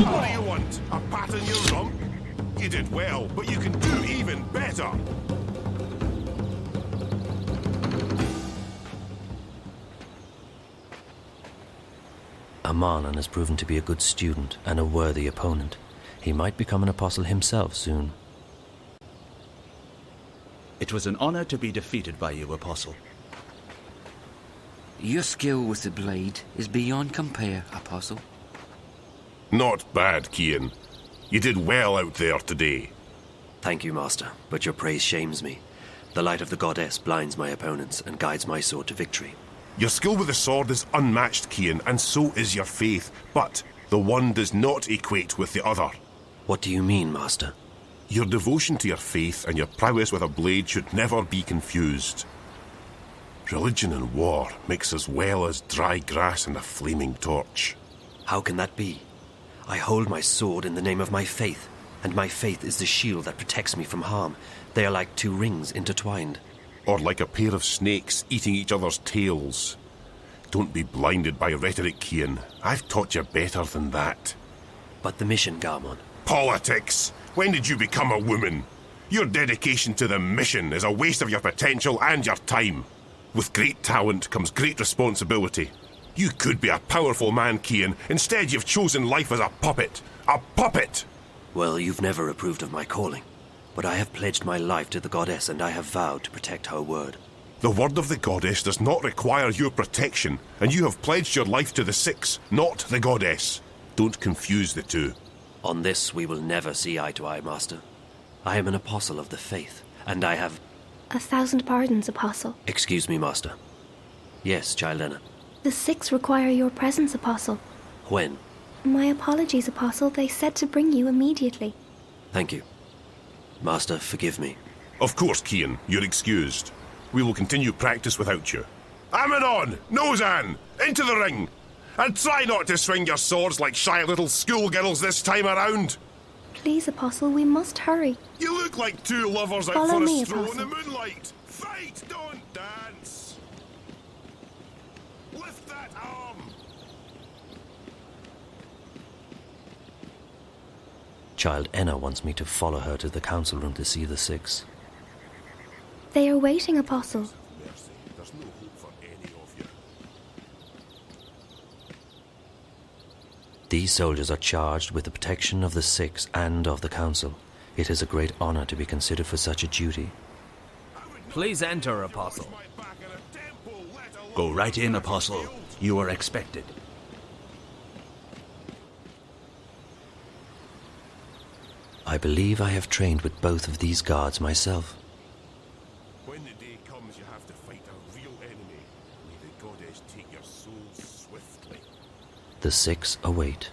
What do you want? A pat on your rump? You did well, but you can do even better. Amalan has proven to be a good student and a worthy opponent. He might become an apostle himself soon. It was an honor to be defeated by you, Apostle. Your skill with the blade is beyond compare, Apostle. Not bad, Cian. You did well out there today. Thank you, Master, but your praise shames me. The light of the goddess blinds my opponents and guides my sword to victory. Your skill with the sword is unmatched, Cian, and so is your faith, but the one does not equate with the other. What do you mean, Master? Your devotion to your faith and your prowess with a blade should never be confused. Religion and war mix as well as dry grass and a flaming torch. How can that be? I hold my sword in the name of my faith, and my faith is the shield that protects me from harm. They are like two rings intertwined. Or like a pair of snakes eating each other's tails. Don't be blinded by rhetoric, Cian. I've taught you better than that. But the mission, Garmon. Politics! When did you become a woman? Your dedication to the mission is a waste of your potential and your time. With great talent comes great responsibility. You could be a powerful man, Cian. Instead, you've chosen life as a puppet. A puppet! Well, you've never approved of my calling. But I have pledged my life to the goddess, and I have vowed to protect her word. The word of the goddess does not require your protection, and you have pledged your life to the Six, not the goddess. Don't confuse the two. On this we will never see eye to eye, Master. I am an apostle of the faith, and I have... 1,000 pardons, Apostle. Excuse me, Master. Yes, Child Enna. The 6 require your presence, Apostle. When? My apologies, Apostle. They said to bring you immediately. Thank you. Master, forgive me. Of course, Cian, you're excused. We will continue practice without you. Ammonon! Nozan! Into the ring! And try not to swing your swords like shy little schoolgirls this time around! Please, Apostle, we must hurry. You look like two lovers out Follow for a me, stroll in the Apostle. moonlight! Fight, don't dance! Lift that arm! Child Enna wants me to follow her to the council room to see the 6. They are waiting, Apostle. Mercy, there's no hope for any of you. These soldiers are charged with the protection of the 6 and of the council. It is a great honor to be considered for such a duty. Please enter, Apostle. Go right in, Apostle. You are expected. I believe I have trained with both of these guards myself. When the day comes, you have to fight a real enemy. May the goddess take your souls swiftly. The 6 await.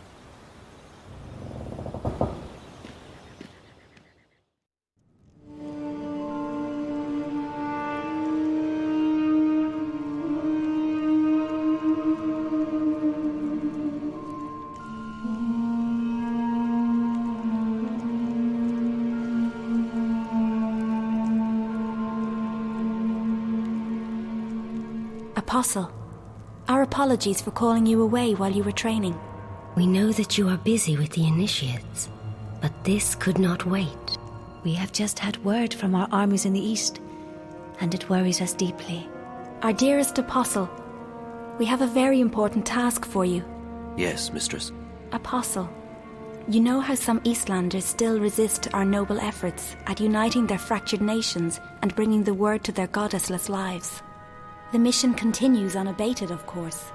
Apostle, our apologies for calling you away while you were training. We know that you are busy with the initiates, but this could not wait. We have just had word from our armies in the east, and it worries us deeply. Our dearest Apostle, we have a very important task for you. Yes, Mistress. Apostle, you know how some Eastlanders still resist our noble efforts at uniting their fractured nations and bringing the word to their goddessless lives. The mission continues unabated, of course.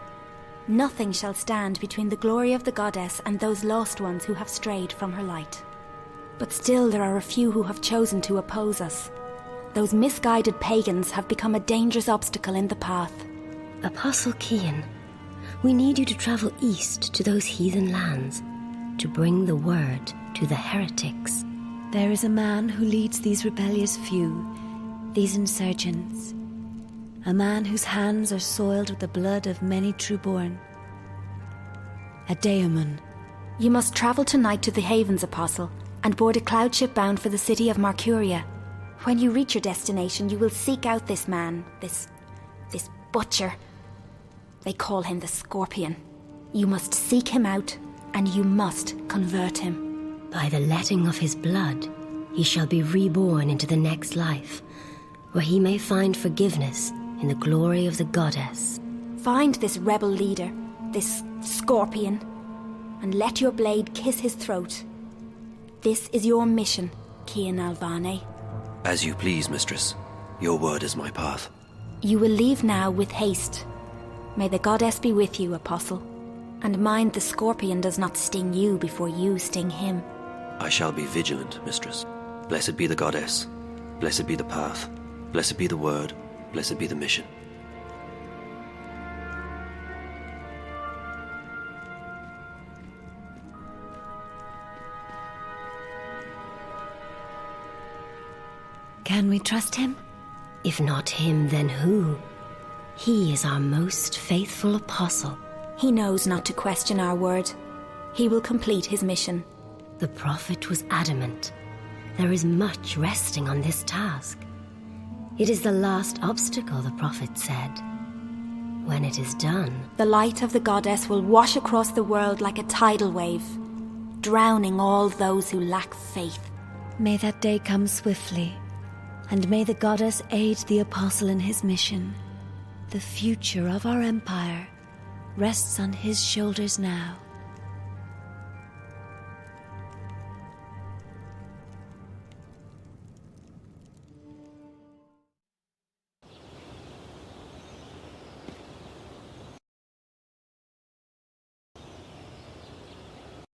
Nothing shall stand between the glory of the goddess and those lost ones who have strayed from her light. But still there are a few who have chosen to oppose us. Those misguided pagans have become a dangerous obstacle in the path. Apostle Cian, we need you to travel east to those heathen lands, to bring the word to the heretics. There is a man who leads these rebellious few, these insurgents. A man whose hands are soiled with the blood of many trueborn. A daemon. You must travel tonight to the Havens, Apostle, and board a cloud ship bound for the city of Marcuria. When you reach your destination, you will seek out this man, this butcher. They call him the Scorpion. You must seek him out, and you must convert him. By the letting of his blood, he shall be reborn into the next life, where he may find forgiveness in the glory of the goddess. Find this rebel leader, this Scorpion, and let your blade kiss his throat. This is your mission, Cian Alvane. As you please, Mistress. Your word is my path. You will leave now with haste. May the goddess be with you, Apostle. And mind the Scorpion does not sting you before you sting him. I shall be vigilant, Mistress. Blessed be the goddess. Blessed be the path. Blessed be the word. Blessed be the mission. Can we trust him? If not him, then who? He is our most faithful apostle. He knows not to question our word. He will complete his mission. The prophet was adamant. There is much resting on this task. It is the last obstacle, the prophet said. When it is done, the light of the goddess will wash across the world like a tidal wave, drowning all those who lack faith. May that day come swiftly, and may the goddess aid the apostle in his mission. The future of our empire rests on his shoulders now.